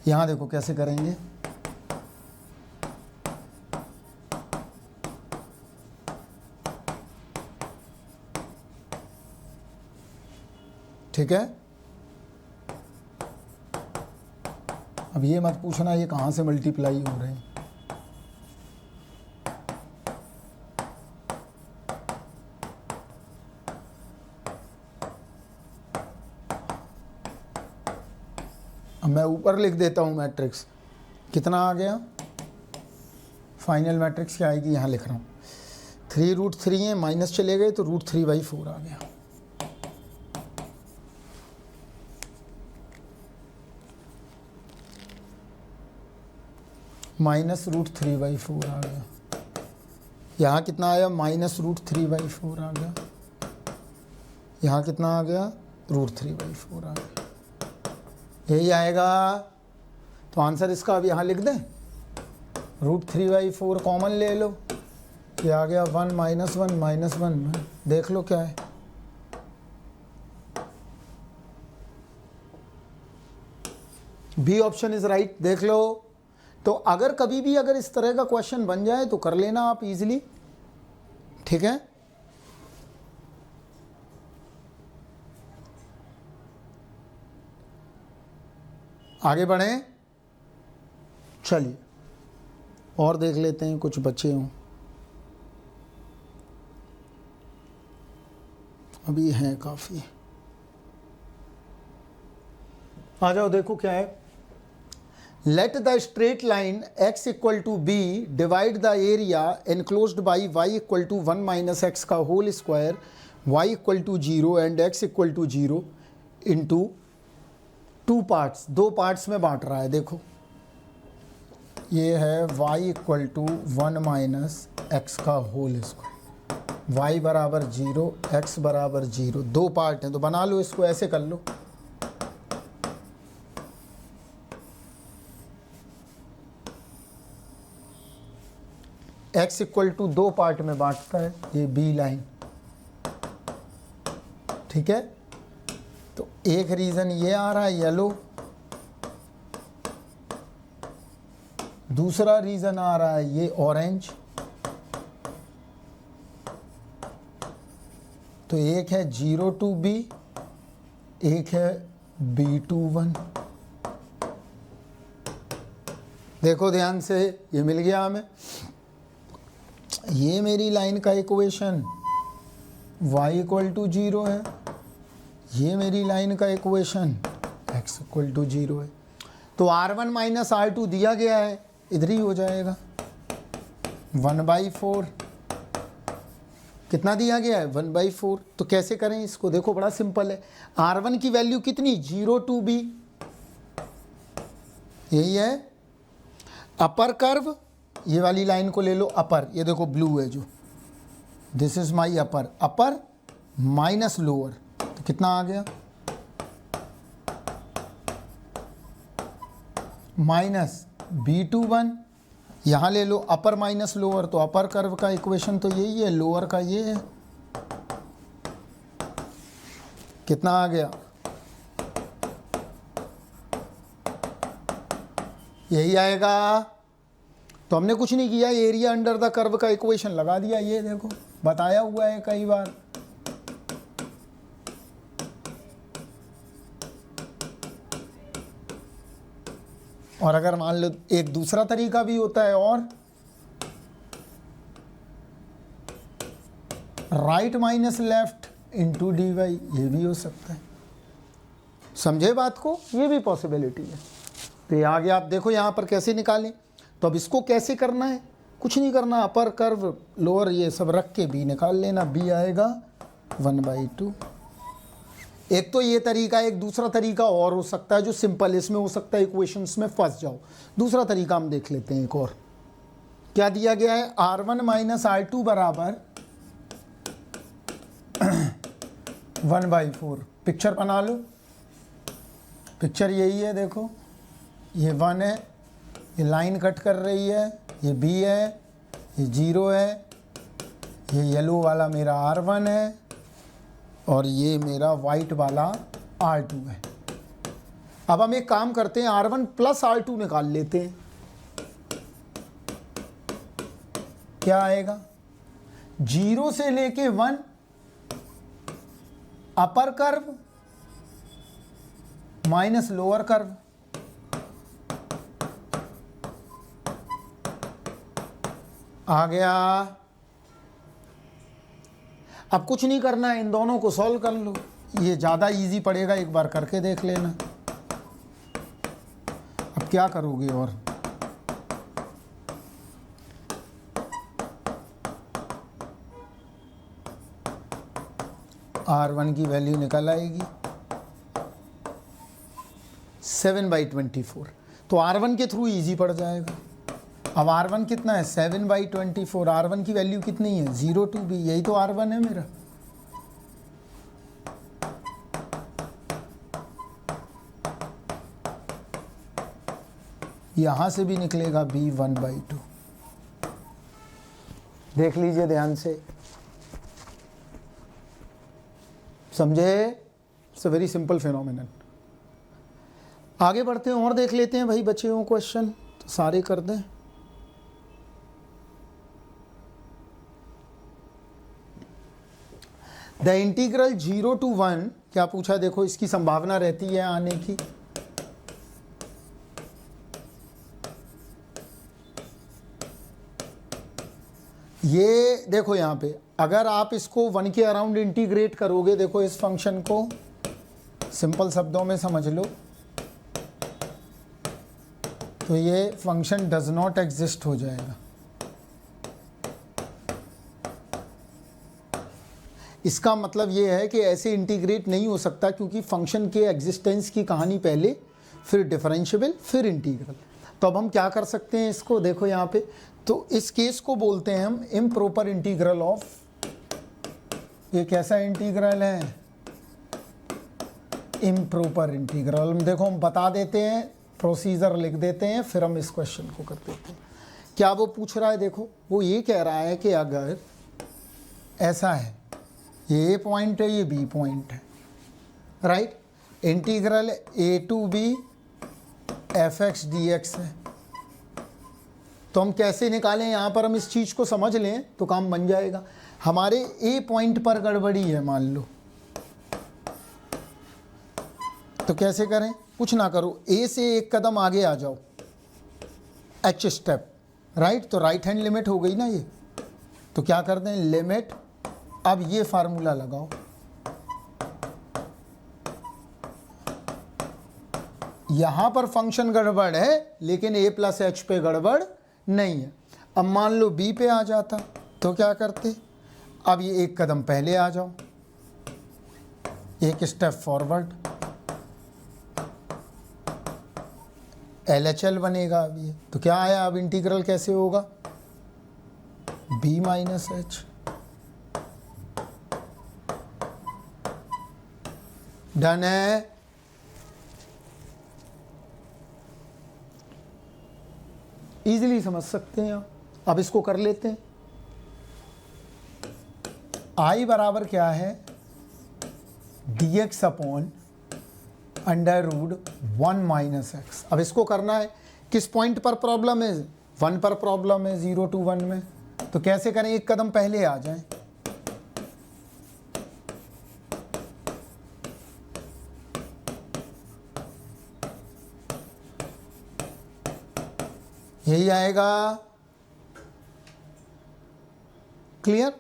यहाँ देखो कैसे करेंगे, ठीक है। अब ये मत पूछना ये कहाँ से मल्टीप्लाई हो रहे हैं। अब मैं ऊपर लिख देता हूँ मैट्रिक्स, कितना आ गया फाइनल मैट्रिक्स क्या आएगी, यहाँ लिख रहा हूँ 3√3 है, माइनस चले गए तो √3/4 आ गया। -√3/4 आ गया। यहाँ कितना आया -√3/4 आ गया। यहाँ कितना आ गया √3/4 आ गया। यही आएगा, तो आंसर इसका अब यहाँ लिख दें। √3/4 कॉमन ले लो, ये आ गया 1 -1 -1। देख लो क्या है, बी ऑप्शन इज राइट। देख लो, तो अगर कभी भी अगर इस तरह का क्वेश्चन बन जाए तो कर लेना आप इजीली, ठीक है। आगे बढ़ें, चलिए और देख लेते हैं कुछ बच्चे हों, अभी हैं काफ़ी। आ जाओ, देखो क्या है। Let the straight line x = b divide the area enclosed by y = 1 - x का whole square, y = 0 and x = 0 into 2 parts, 2 parts में बांट रहा है। देखो ये है y = 1 - x का होल स्क्वायर, y बराबर 0 x बराबर 0, 2 पार्ट हैं तो बना लो इसको, ऐसे कर लो। x = 2 पार्ट में बांटता है ये बी लाइन, ठीक है। तो एक रीज़न ये आ रहा है येलो, दूसरा रीज़न आ रहा है ये ऑरेंज, तो एक है 0 to b, एक है b to 1। देखो ध्यान से, ये मिल गया हमें। ये मेरी लाइन का इक्वेशन y इक्वल टू 0 है, ये मेरी लाइन का इक्वेशन x इक्वल टू 0 है। तो R1 माइनस R2 दिया गया है, इधर ही हो जाएगा 1/4। कितना दिया गया है? 1/4। तो कैसे करें इसको? देखो बड़ा सिंपल है। R1 की वैल्यू कितनी? 0 to b, यही है अपर कर्व। ये वाली लाइन को ले लो अपर, ये देखो ब्लू है जो, this is my upper, upper minus lower, तो कितना आ गया? Minus b/1। यहाँ ले लो अपर माइनस लोअर, तो अपर कर्व का इक्वेशन तो यही है, लोअर का ये है। कितना आ गया? यही आएगा। तो हमने कुछ नहीं किया, एरिया अंडर द कर्व का इक्वेशन लगा दिया। ये देखो बताया हुआ है कई बार। और अगर मान लो एक दूसरा तरीका भी होता है, और right minus left into D Y, ये भी हो सकता है। समझे बात को? ये भी पॉसिबिलिटी है। तो ये आगे आप देखो यहाँ पर कैसे निकालें। तो अब इसको कैसे करना है? कुछ नहीं करना, अपर कर्व लोअर ये सब रख के बी निकाल लेना। बी आएगा 1/2। एक तो ये तरीका, एक दूसरा तरीका और हो सकता है जो सिंपल, इसमें हो सकता है इक्वेशंस में फंस जाओ। दूसरा तरीका हम देख लेते हैं। एक और क्या दिया गया है? R1 माइनस R2 बराबर 1/4। पिक्चर बना लो। पिक्चर यही है, देखो ये 1 है, ये लाइन कट कर रही है, ये b है, ये 0 है, ये येलो वाला मेरा R1 है, और ये मेरा वाइट वाला R2 है। अब हम एक काम करते हैं, R1 प्लस R2 निकाल लेते हैं। क्या आएगा? 0 से लेके 1 upper curve minus lower curve, आ गया। अब कुछ नहीं करना है, इन दोनों को सॉल्व कर लो। ये ज़्यादा इजी पड़ेगा, एक बार करके देख लेना। अब क्या करोगे? और R1 की वैल्यू निकल आएगी 7/24। तो R1 के थ्रू इजी पड़ जाएगा। अब R1 कितना है? 7/24। R1 की वैल्यू कितनी है? 0 to b, यही तो R1 है मेरा। यहां से भी निकलेगा b 1/2। देख लीजिए ध्यान से, समझे? It's a very simple phenomenon. आगे बढ़ते हैं और देख लेते हैं भाई बच्चे हो क्वेश्चन, तो सारे कर दें। द इंटीग्रल 0 to 1, क्या पूछा? देखो इसकी संभावना रहती है आने की। ये देखो यहाँ पे, अगर आप इसको 1 के अराउंड इंटीग्रेट करोगे, देखो इस फंक्शन को सिंपल शब्दों में समझ लो, तो ये फंक्शन डज नॉट एग्जिस्ट हो जाएगा। इसका मतलब ये है कि ऐसे इंटीग्रेट नहीं हो सकता, क्योंकि फंक्शन के एग्जिस्टेंस की कहानी पहले, फिर डिफरेंशिएबल, फिर इंटीग्रल। तो अब हम क्या कर सकते हैं इसको? देखो यहाँ पे, तो इस केस को बोलते हैं हम इम्प्रॉपर इंटीग्रल ऑफ। ये कैसा इंटीग्रल है? Improper integral. देखो हम बता देते हैं, प्रोसीजर लिख देते हैं, फिर हम इस क्वेश्चन को कर देते हैं। क्या वो पूछ रहा है? देखो वो ये कह रहा है कि अगर ऐसा है, ये A पॉइंट है, ये B पॉइंट है, right? Integral A to B fx dx है। तो हम कैसे निकालें, यहाँ पर हम इस चीज़ को समझ लें तो काम बन जाएगा। हमारे ए पॉइंट पर गड़बड़ी है मान लो, तो कैसे करें, कुछ ना करो, ए से एक कदम आगे आ जाओ, एच स्टेप, राइट, तो राइट हैंड लिमिट हो गई ना ये, तो क्या कर दें लिमिट, अब ये फार्मूला लगाओ, यहां पर फंक्शन गड़बड़ है लेकिन a प्लस एच पे गड़बड़ नहीं है। अब मान लो b पे आ जाता तो क्या करते, अब ये एक कदम पहले आ जाओ, एक स्टेप फॉरवर्ड, LHL बनेगा अब ये, तो क्या आया, अब इंटीग्रल कैसे होगा, b माइनस एच, डन है। इजीली समझ सकते हैं आप। अब इसको कर लेते हैं, i बराबर क्या है, dx upon under root 1 minus X. अब इसको करना है, किस पॉइंट पर प्रॉब्लम है, 1 पर प्रॉब्लम है, 0 to 1 में, तो कैसे करें, एक कदम पहले आ जाएं, यही आएगा, क्लियर।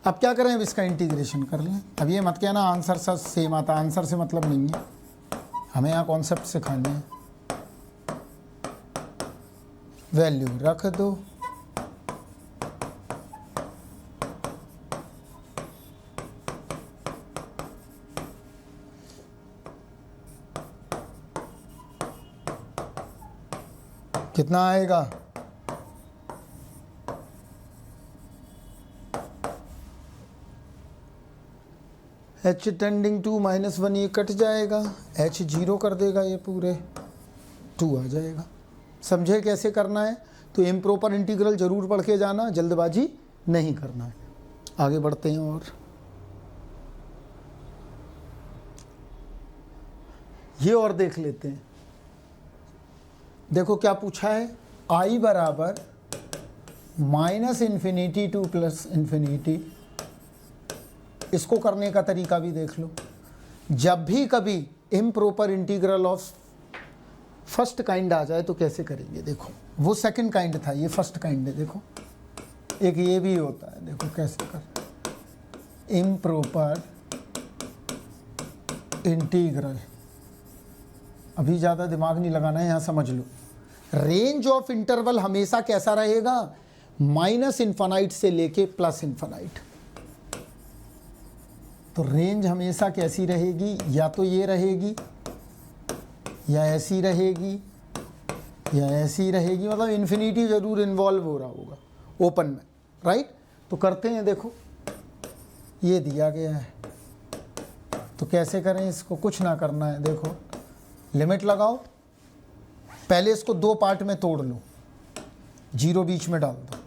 अब क्या करें, अब इसका इंटीग्रेशन कर लें। अब ये मत कहना आंसर सब सेम आता, आंसर से मतलब नहीं है, हमें यहाँ कॉन्सेप्ट सिखाने हैं। वैल्यू रख दो, कितना आएगा, h टेंडिंग टू -1, ये कट जाएगा, h 0 कर देगा, ये पूरे 2 आ जाएगा। समझे कैसे करना है, तो इम्प्रॉपर इंटीग्रल जरूर पढ़ के जाना, जल्दबाजी नहीं करना है। आगे बढ़ते हैं और ये और देख लेते हैं। देखो क्या पूछा है, i बराबर -∞ टू +∞। इसको करने का तरीका भी देख लो। जब भी कभी improper integral of first kind आ जाए तो कैसे करेंगे, देखो वो सेकंड काइंड था, ये फर्स्ट काइंड है। देखो एक ये भी होता है, देखो कैसे कर, इम्प्रॉपर इंटीग्रल, अभी ज़्यादा दिमाग नहीं लगाना है, यहाँ समझ लो। रेंज ऑफ इंटरवल हमेशा कैसा रहेगा, -∞ से लेके +∞। तो रेंज हमेशा कैसी रहेगी, या तो ये रहेगी, या ऐसी रहेगी, या ऐसी रहेगी, मतलब इन्फिनिटी जरूर इन्वॉल्व हो रहा होगा ओपन में, राइट। तो करते हैं, देखो ये दिया गया है, तो कैसे करें इसको, कुछ ना करना है, देखो लिमिट लगाओ, पहले इसको 2 पार्ट में तोड़ लो, 0 बीच में डाल दो,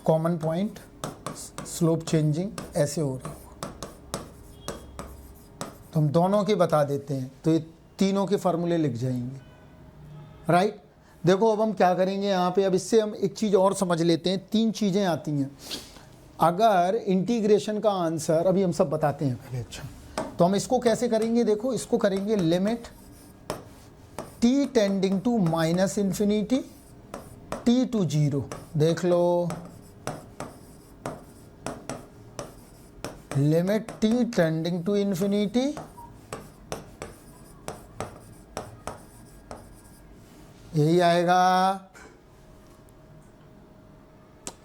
कॉमन पॉइंट, स्लोप चेंजिंग, ऐसे हो रहा होगा। तो हम दोनों के बता देते हैं, तो ये तीनों के फार्मूले लिख जाएंगे, राइट। देखो अब हम क्या करेंगे यहाँ पे, अब इससे हम एक चीज़ और समझ लेते हैं। 3 चीज़ें आती हैं अगर इंटीग्रेशन का आंसर, अभी हम सब बताते हैं पहले। अच्छा, तो हम इसको कैसे करेंगे, देखो इसको करेंगे limit t tending to -∞ t to 0। देख लो, लिमिट t टेंडिंग टू ∞, यही आएगा,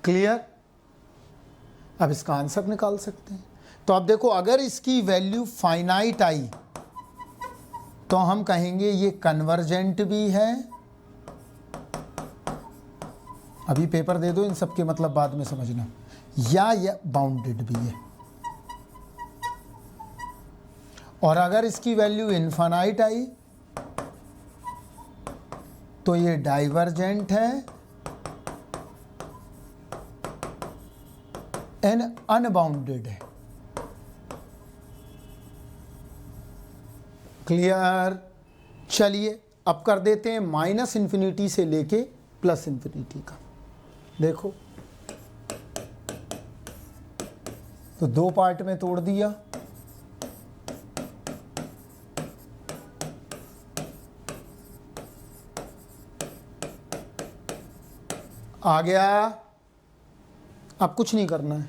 क्लियर। अब इसका आंसर निकाल सकते हैं। तो अब देखो, अगर इसकी वैल्यू फाइनाइट आई तो हम कहेंगे ये कन्वर्जेंट भी है, अभी पेपर दे दो, इन सब के मतलब बाद में समझना, या बाउंडेड भी है। और अगर इसकी वैल्यू इनफाइनाइट आई तो ये डाइवर्जेंट है एंड अनबाउंडेड है। क्लियर। चलिए अब कर देते हैं माइनस इन्फिनिटी से लेके प्लस इन्फिनिटी का। देखो तो दो पार्ट में तोड़ दिया, आ गया। अब कुछ नहीं करना है,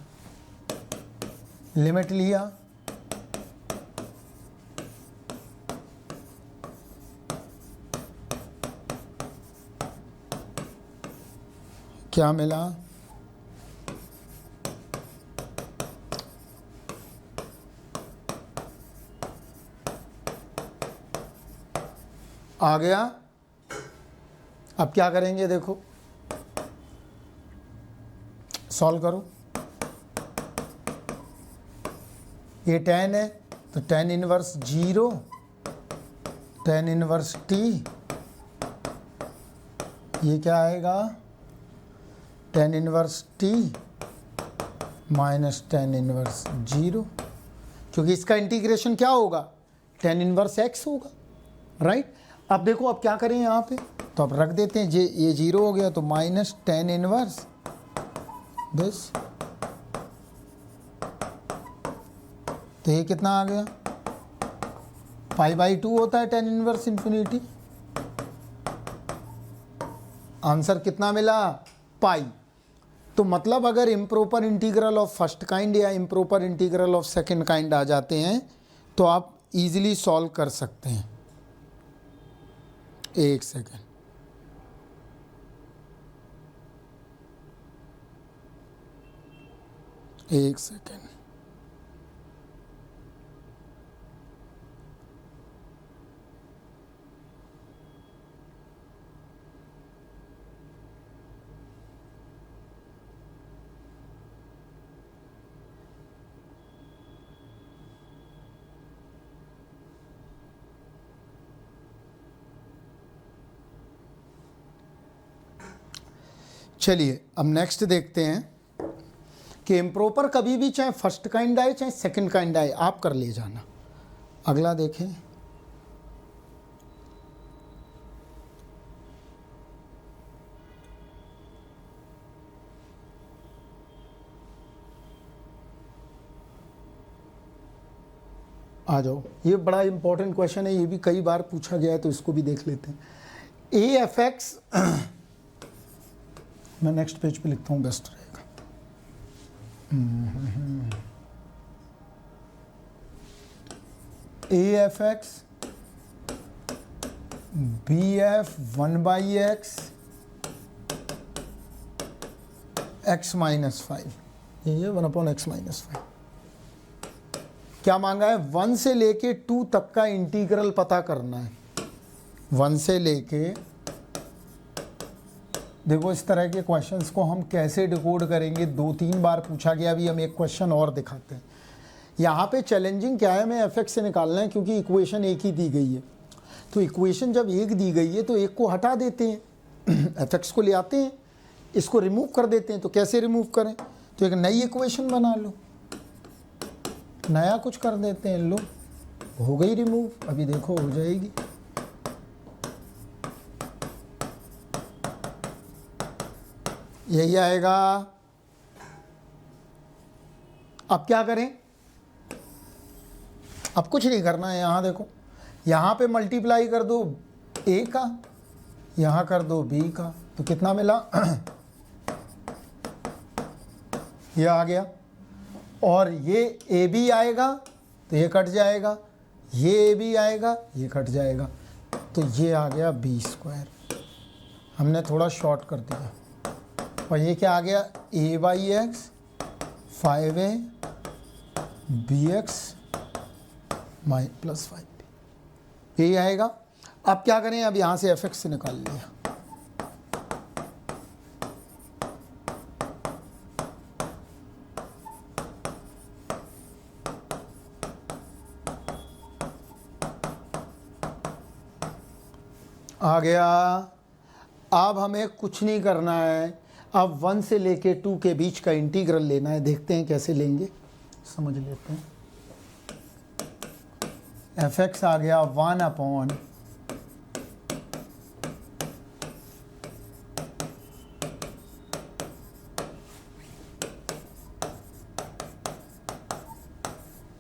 लिमिट लिया, क्या मिला, आ गया। अब क्या करेंगे, देखो सॉल्व करो। ये tan है तो tan inverse 0, tan inverse t, ये क्या आएगा tan inverse t minus tan inverse 0, क्योंकि इसका इंटीग्रेशन क्या होगा, tan इनवर्स x होगा, राइट। अब देखो अब क्या करें यहाँ पे, तो अब रख देते हैं, ये 0 हो गया तो माइनस tan इनवर्स दिस, तो ये कितना आ गया, पाई/2 होता है tan इनवर्स इन्फिनिटी। आंसर कितना मिला, पाई। तो मतलब अगर improper integral of first kind या improper integral of second kind आ जाते हैं तो आप इजीली सॉल्व कर सकते हैं। एक सेकेंड, एक सेकेंड, चलिए अब नेक्स्ट देखते हैं कि इम्प्रॉपर कभी भी चाहे फर्स्ट काइंड आए चाहे सेकंड काइंड आए आप कर ले जाना। अगला देखें, आ जाओ, ये बड़ा इंपॉर्टेंट क्वेश्चन है, ये भी कई बार पूछा गया है तो इसको भी देख लेते हैं। ए एफ एक्स मैं नेक्स्ट पेज पे लिखता हूँ, बेस्ट रहेगा। A F X B F 1/x x minus 5, ये 1/x माइनस 5। क्या मांगा है, 1 से लेके 2 तक का इंटीग्रल पता करना है। 1 से लेके, देखो इस तरह के क्वेश्चंस को हम कैसे डिकोड करेंगे, 2-3 बार पूछा गया। अभी हम एक क्वेश्चन और दिखाते हैं। यहाँ पे चैलेंजिंग क्या है, हमें एफ एक्स से निकालना है क्योंकि इक्वेशन एक ही दी गई है। तो इक्वेशन जब एक दी गई है तो एक को हटा देते हैं, एफ एक्स को ले आते हैं, इसको रिमूव कर देते हैं। तो कैसे रिमूव करें, तो एक नई इक्वेशन बना लो, नया कुछ कर देते हैं, लो हो गई रिमूव। अभी देखो हो जाएगी, यही आएगा। अब क्या करें, अब कुछ नहीं करना है। यहाँ देखो, यहाँ पे मल्टीप्लाई कर दो ए का, यहाँ कर दो बी का, तो कितना मिला ये आ गया। और ये ए बी आएगा तो ये कट जाएगा, ये ए बी आएगा ये कट जाएगा, तो ये आ गया b²। हमने थोड़ा शॉर्ट कर दिया। और ये क्या आ गया, a/x 5a bx + 5b, यही आएगा। अब क्या करें, अब यहाँ से एफ एक्स से निकाल लिया। आ गया। अब हमें कुछ नहीं करना है, अब 1 से लेके 2 के बीच का इंटीग्रल लेना है। देखते हैं कैसे लेंगे, समझ लेते हैं। एफ एक्स आ गया 1/√2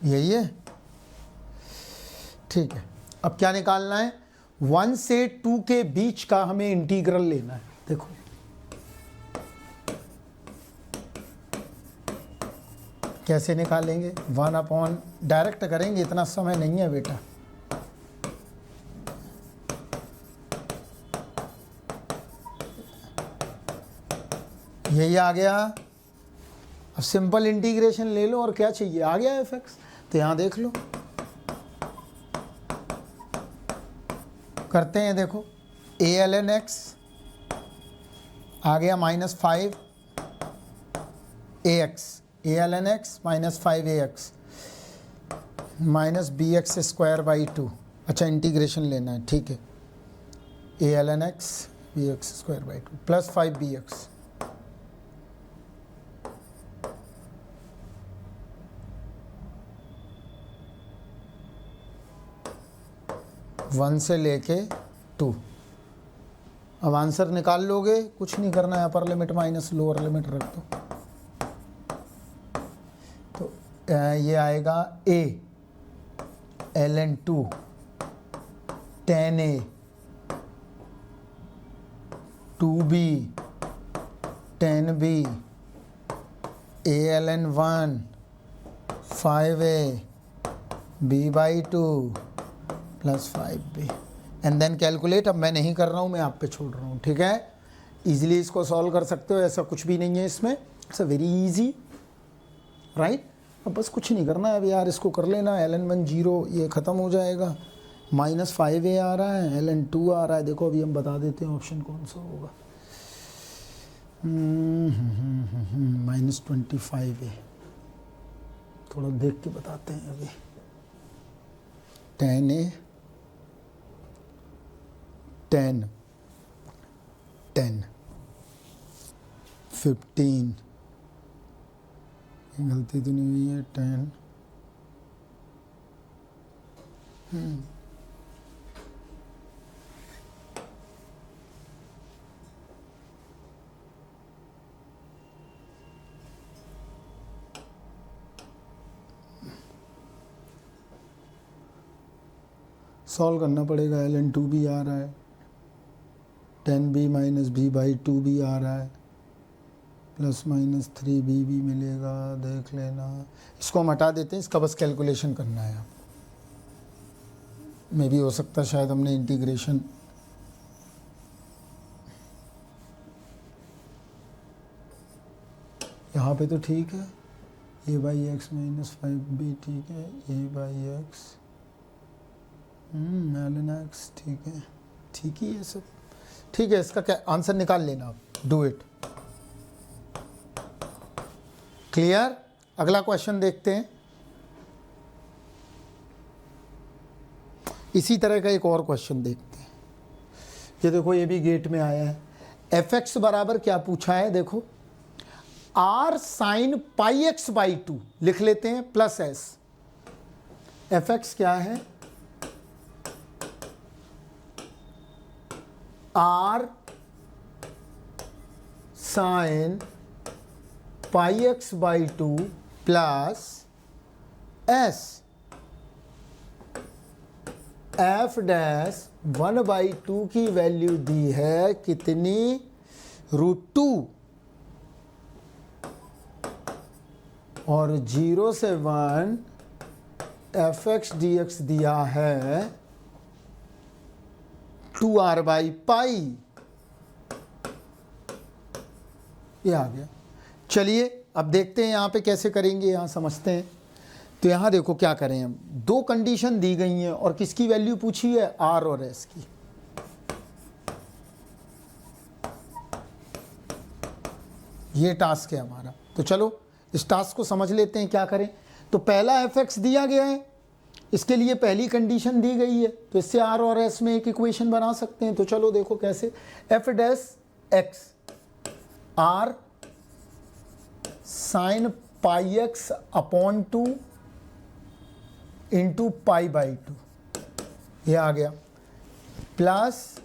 यही है, ठीक है। अब क्या निकालना है, 1 से 2 के बीच का हमें इंटीग्रल लेना है। देखो कैसे निकालेंगे, 1 अपॉन, डायरेक्ट करेंगे, इतना समय नहीं है बेटा। यही आ गया। अब सिंपल इंटीग्रेशन ले लो और क्या चाहिए, आ गया एफ एक्स। तो यहाँ देख लो, करते हैं। देखो ए एल एन एक्स आ गया -5 A X, A L N X -5 A X minus B X square by 2। अच्छा इंटीग्रेशन लेना है, ठीक है। A L N X B X square by 2 plus 5 B X. One से लेके 2। अब आंसर निकाल लोगे, कुछ नहीं करना है, upper limit minus lower limit रख दो। तो ये आएगा a ln 2 10 a 2b 10 b a ln 1 5 a b by 2 plus 5b and then calculate. अब मैं नहीं कर रहा हूँ, मैं आप पे छोड़ रहा हूँ, ठीक है। इजीली इसको सॉल्व कर सकते हो, ऐसा कुछ भी नहीं है इसमें, it's a very easy, right. अब बस कुछ नहीं करना है अब यार, इसको कर लेना। ln1 0, ये ख़त्म हो जाएगा। -5a आ रहा है, ln2 आ रहा है। देखो अभी हम बता देते हैं ऑप्शन कौन सा होगा। -25a, थोड़ा देख के बताते हैं अभी। 10a 10 10 15, गलती तो नहीं हुई है, 10 सॉल्व करना पड़ेगा। ln2 भी आ रहा है, 10b माइनस b बाई 2 भी आ रहा है, प्लस माइनस 3b भी मिलेगा, देख लेना। इसको हम हटा देते हैं, इसका बस कैलकुलेशन करना है आपको। मे भी हो सकता है शायद हमने इंटीग्रेशन यहाँ पे तो ठीक है, a by x minus 5b ठीक है, a by x ln x ठीक है, ठीक ही है सब, ठीक है। इसका क्या आंसर निकाल लेना आप, डू इट। क्लियर। अगला क्वेश्चन देखते हैं। इसी तरह का एक और क्वेश्चन देखते हैं। ये देखो, ये भी गेट में आया है। एफ एक्स बराबर क्या पूछा है, देखो r sine pi x by 2 लिख लेते हैं, प्लस एस। एफ एक्स क्या है, r sine pi x by 2 plus S F dash 1/2 की वैल्यू दी है कितनी, √2, और 0 से 1 एफ एक्स डी एक्स दिया है 2r/पाई। ये आ गया। चलिए अब देखते हैं यहाँ पे कैसे करेंगे, यहाँ समझते हैं। तो यहाँ देखो क्या करें हम, दो कंडीशन दी गई हैं और किसकी वैल्यू पूछी है, r और s की। ये टास्क है हमारा। तो चलो इस टास्क को समझ लेते हैं, क्या करें। तो पहला एफ एक्स दिया गया है, इसके लिए पहली कंडीशन दी गई है, तो इससे r और s में एक इक्वेशन बना सकते हैं। तो चलो देखो कैसे, F dash x r sine pi x upon 2 into pi by 2, ये आ गया, प्लस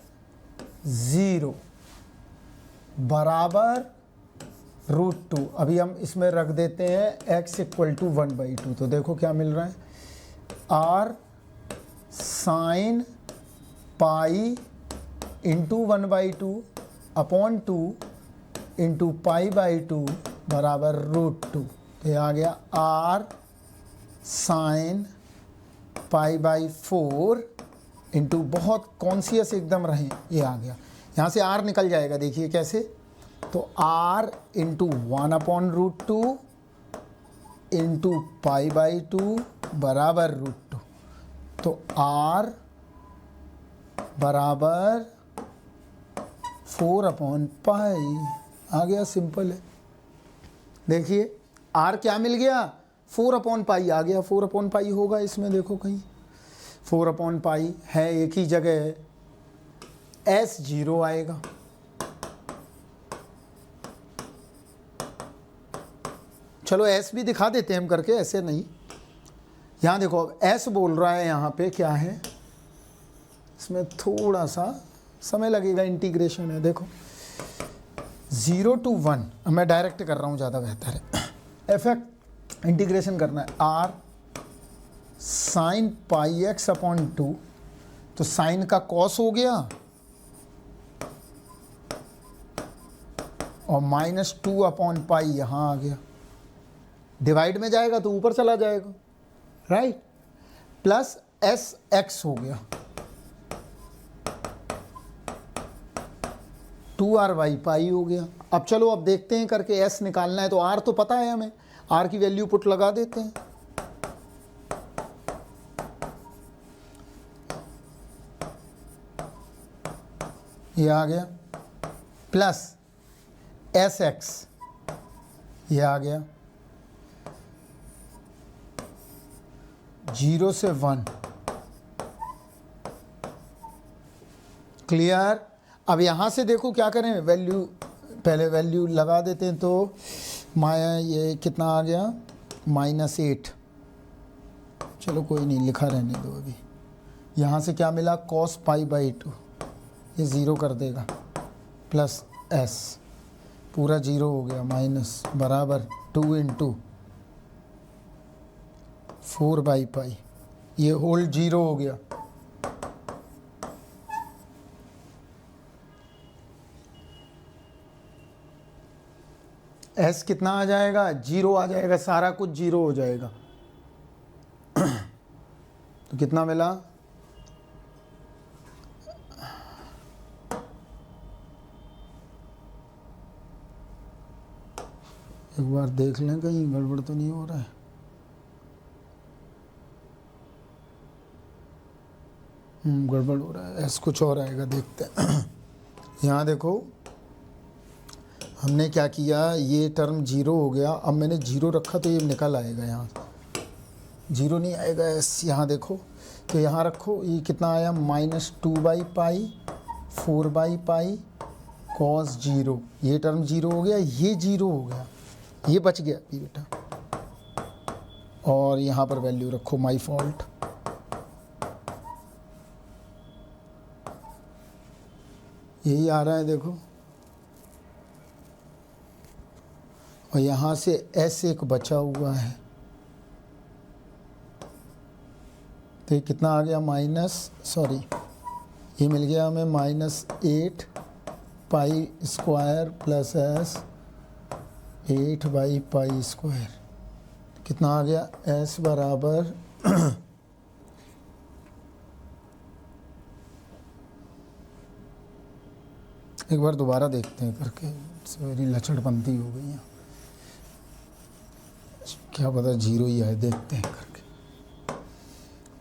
0 बराबर √2। अभी हम इसमें रख देते हैं x इक्वल टू 1/2। तो देखो क्या मिल रहा है, r sine pi into 1/2 upon 2 into π/2 बराबर √2। तो ये आ गया r साइन π/4 इंटू, बहुत कॉन्शियस एकदम रहें, ये आ गया। यहाँ से r निकल जाएगा, देखिए कैसे, तो r इंटू 1/√2 इंटू π/2 बराबर √2। तो r बराबर 4/π आ गया, सिंपल है। देखिए r क्या मिल गया, 4/π आ गया। 4/π होगा इसमें, देखो कहीं 4/π है, एक ही जगह है, s 0 आएगा। चलो s भी दिखा देते हैं हम करके, ऐसे नहीं। यहाँ देखो अब s बोल रहा है, यहाँ पे क्या है, इसमें थोड़ा सा समय लगेगा, इंटीग्रेशन है। देखो 0 to 1, मैं डायरेक्ट कर रहा हूँ, ज़्यादा बेहतर है। इफेक्ट इंटीग्रेशन करना है, r साइन πx/2, तो साइन का कॉस हो गया और -2/π यहाँ आ गया। डिवाइड में जाएगा तो ऊपर चला जाएगा, राइट, प्लस sx हो गया 2r/π हो गया। अब चलो अब देखते हैं करके, s निकालना है तो r तो पता है हमें, r की वैल्यू पुट लगा देते हैं। ये आ गया प्लस sx, ये आ गया 0 से 1। क्लियर। अब यहाँ से देखो क्या करें, वैल्यू, पहले वैल्यू लगा देते हैं। तो ये कितना आ गया, -8। चलो कोई नहीं, लिखा रहने दो अभी। यहाँ से क्या मिला, cos π/2, ये 0 कर देगा, प्लस s पूरा 0 हो गया, माइनस बराबर 2 इंटू 4/π, ये होल 0 हो गया। s कितना आ जाएगा, 0 आ जाएगा, सारा कुछ 0 हो जाएगा। तो कितना मिला, एक बार देख लें कहीं गड़बड़ तो नहीं हो रहा है। गड़बड़ हो रहा है, s कुछ और आएगा, देखते हैं। यहाँ देखो हमने क्या किया, ये टर्म 0 हो गया, अब मैंने 0 रखा तो ये निकल आएगा, यहाँ 0 नहीं आएगा s। यहाँ देखो तो यहाँ रखो, ये कितना आया, -2/π 4/π cos 0, ये टर्म 0 हो गया, ये 0 हो गया, ये बच गया अभी बेटा। और यहाँ पर वैल्यू रखो, माई फॉल्ट। यही आ रहा है देखो, और यहाँ से s एक बचा हुआ है, तो ये कितना आ गया, ये मिल गया हमें -8π² प्लस s 8/π²। कितना आ गया, s बराबर एक बार दोबारा देखते हैं करके, मेरी लचड़बंदी हो गई है, क्या पता 0 ही आए, देखते हैं करके।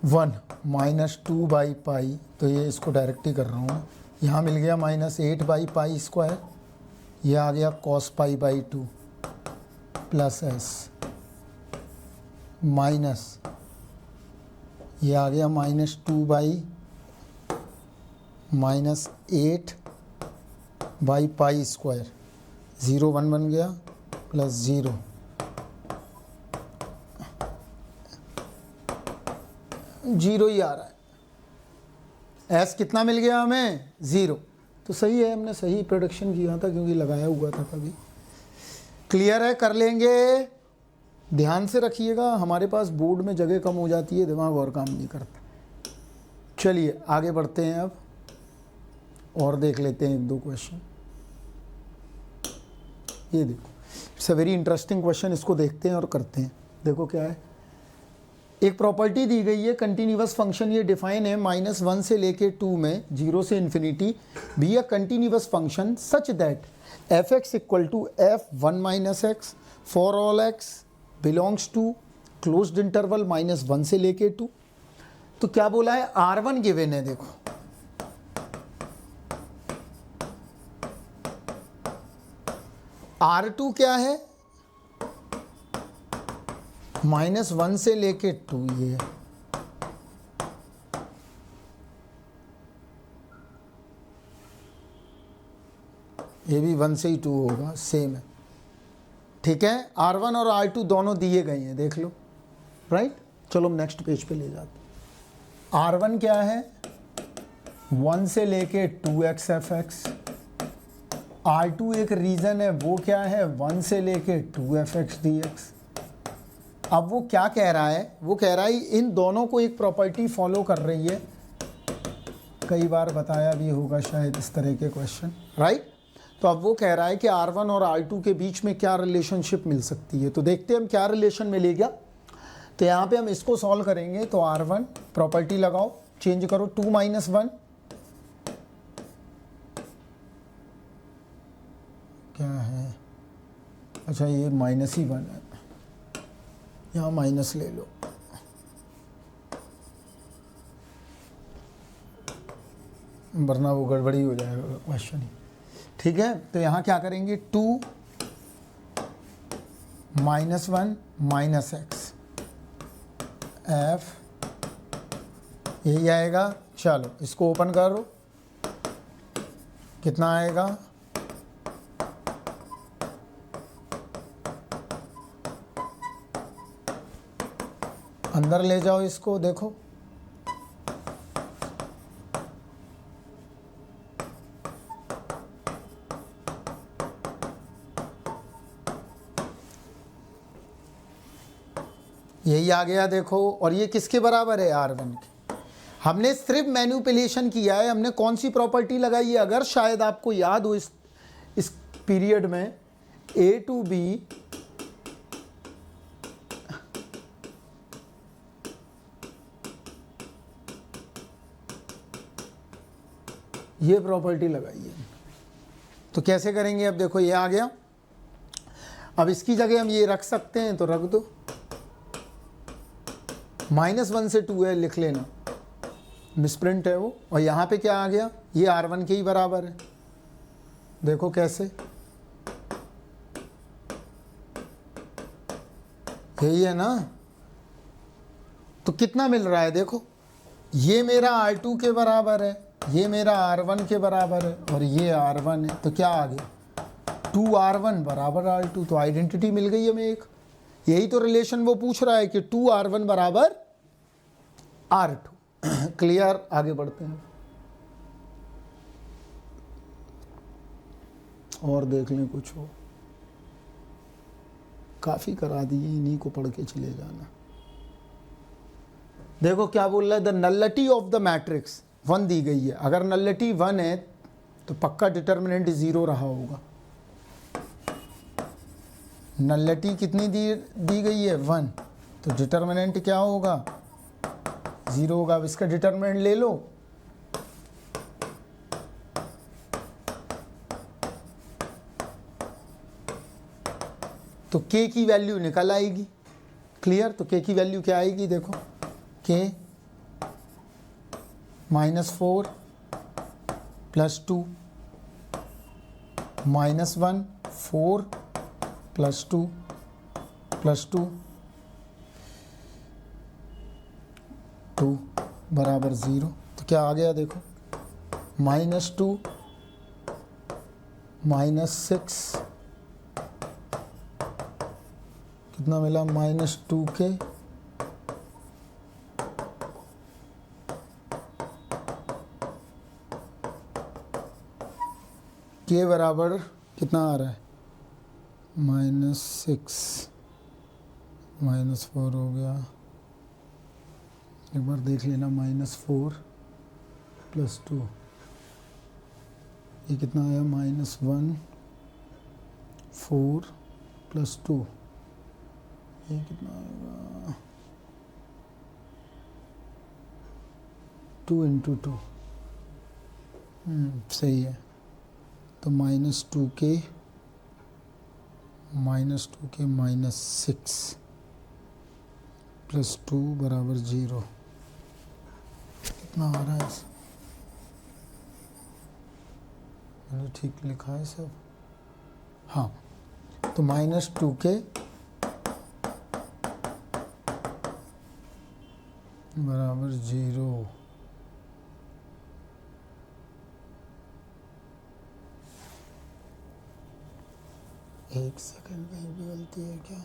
1 -2/π, तो ये इसको डायरेक्ट ही कर रहा हूँ, यहाँ मिल गया -8/π², ये आ गया cos π/2 प्लस s माइनस, ये आ गया -2/8/π², -8/π², 0 1 बन गया, प्लस 0, जीरो ही आ रहा है। s कितना मिल गया हमें, 0। तो सही है, हमने सही प्रोडक्शन किया था क्योंकि लगाया हुआ था कभी। क्लियर है, कर लेंगे। ध्यान से रखिएगा, हमारे पास बोर्ड में जगह कम हो जाती है, दिमाग और काम नहीं करता। चलिए आगे बढ़ते हैं, अब और देख लेते हैं एक दो क्वेश्चन। ये देखो, it's a very interesting question, इसको देखते हैं और करते हैं। देखो क्या है, एक प्रॉपर्टी दी गई है, कंटिन्यूअस फंक्शन ये डिफाइन है -1 से लेके 2 में, 0 से infinity, be a continuous function such that F X equal to f1 minus X for all X belongs to closed interval -1 से लेके 2। तो क्या बोला है, R1 गिवन है, देखो R2 क्या है, -1 से लेके 2, ये है। ये भी 1 से ही 2 होगा, सेम है, ठीक है। R1 और R2 दोनों दिए गए हैं, देख लो, राइट। चलो हम नेक्स्ट पेज पे ले जाते हैं। R1 क्या है, 1 से लेके 2x fx। R2 एक रीजन है, वो क्या है, 1 से लेके 2f(x) dx। अब वो क्या कह रहा है, वो कह रहा है इन दोनों को एक प्रॉपर्टी फॉलो कर रही है, कई बार बताया भी होगा शायद इस तरह के क्वेश्चन, राइट। तो अब वो कह रहा है कि R1 और R2 के बीच में क्या रिलेशनशिप मिल सकती है। तो देखते हैं हम क्या रिलेशन मिलेगा। तो यहाँ पे हम इसको सॉल्व करेंगे। तो R1 प्रॉपर्टी लगाओ, चेंज करो, 2 - 1 क्या है, अच्छा ये -1 है, यहाँ माइनस ले लो, वरना वो गड़बड़ी हो जाएगा क्वेश्चन ही, ठीक है। तो यहाँ क्या करेंगे, 2 - 1 माइनस एक्स एफ, यही आएगा। चलो इसको ओपन करो, कितना आएगा, अंदर ले जाओ इसको, देखो यही आ गया, देखो। और ये किसके बराबर है, R1 के। हमने सिर्फ मैनिपुलेशन किया है, हमने कौन सी प्रॉपर्टी लगाई है, अगर शायद आपको याद हो इस पीरियड में A to B ये प्रॉपर्टी लगाई है। तो कैसे करेंगे, अब देखो ये आ गया। अब इसकी जगह हम ये रख सकते हैं, तो रख दो, -1 से 2 है, लिख लेना, मिसप्रिंट है वो। और यहाँ पे क्या आ गया, ये R1 के ही बराबर है, देखो कैसे, यही है ना। तो कितना मिल रहा है, देखो ये मेरा R2 के बराबर है, ये मेरा R1 के बराबर है, और ये R1 है। तो क्या आ गया, 2R1 बराबर R2। तो आइडेंटिटी मिल गई हमें एक। यही तो रिलेशन वो पूछ रहा है कि 2R1 बराबर R2। क्लियर, आगे बढ़ते हैं और देख लें कुछ हो, काफ़ी करा दिए, इन्हीं को पढ़ के चले जाना। देखो क्या बोल रहा है, the nullity of the matrix 1 दी गई है। अगर नलिटी 1 है तो पक्का डिटर्मिनेंट 0 रहा होगा। नलिटी कितनी दी गई है, 1, तो डिटर्मिनेंट क्या होगा, 0 होगा। अब इसका डिटर्मिनेंट ले लो, तो k की वैल्यू निकल आएगी। क्लियर, तो k की वैल्यू क्या आएगी, देखो k -4 + 2 -1 4 + 2 + 2 2 बराबर 0। तो क्या आ गया, देखो -2 -6 कितना मिला, -2k के बराबर कितना आ रहा है, -6 -4 हो गया, एक बार देख लेना, -4 + 2, ये कितना आया, -1 4 + 2, ये कितना आएगा, 2 × 2, सही है। तो -2 के -6 + 2 = 0, कितना आ रहा है, मैंने ठीक लिखा है सब, हाँ। तो -2 के बराबर 0, एक सेकंड, कहीं भी गलती है क्या,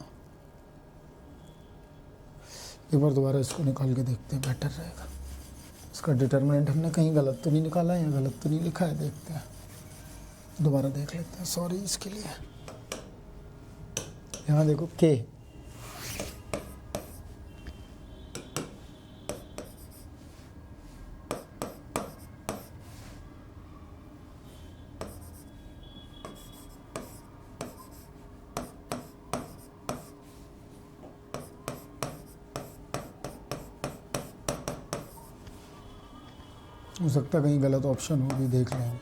एक बार दोबारा इसको निकाल के देखते हैं, बेटर रहेगा। इसका डिटर्मिनेंट हमने कहीं गलत तो नहीं निकाला है या गलत तो नहीं लिखा है, देखते हैं, दोबारा देख लेते हैं, सॉरी इसके लिए। यहाँ देखो के, हो सकता है कहीं गलत ऑप्शन हो भी, देख लेंगे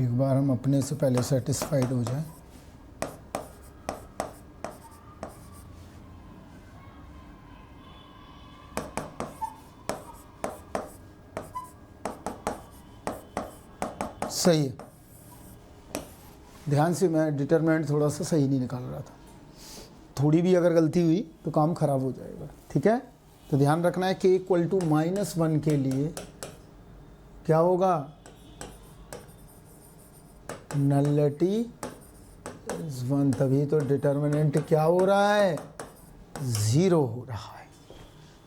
एक बार, हम अपने से पहले सेटिस्फाइड हो जाए। सही है, ध्यान से, मैं डिटरमिनेंट थोड़ा सा सही नहीं निकाल रहा था, थोड़ी भी अगर गलती हुई तो काम खराब हो जाएगा, ठीक है। तो ध्यान रखना है कि = -1 के लिए क्या होगा, नलिटी इज 1, तभी तो डिटर्मिनेंट क्या हो रहा है, 0 हो रहा है।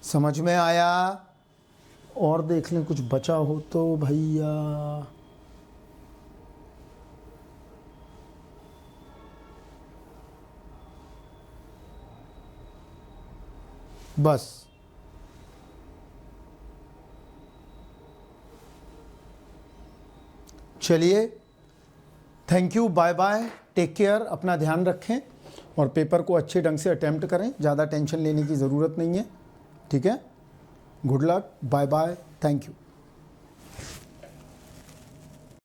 समझ में आया? और देख लें कुछ बचा हो तो भैया, बस चलिए, thank you, bye bye, take care, अपना ध्यान रखें और पेपर को अच्छे ढंग से अटेम्प्ट करें, ज़्यादा टेंशन लेने की ज़रूरत नहीं है, ठीक है। Good luck, bye bye, thank you.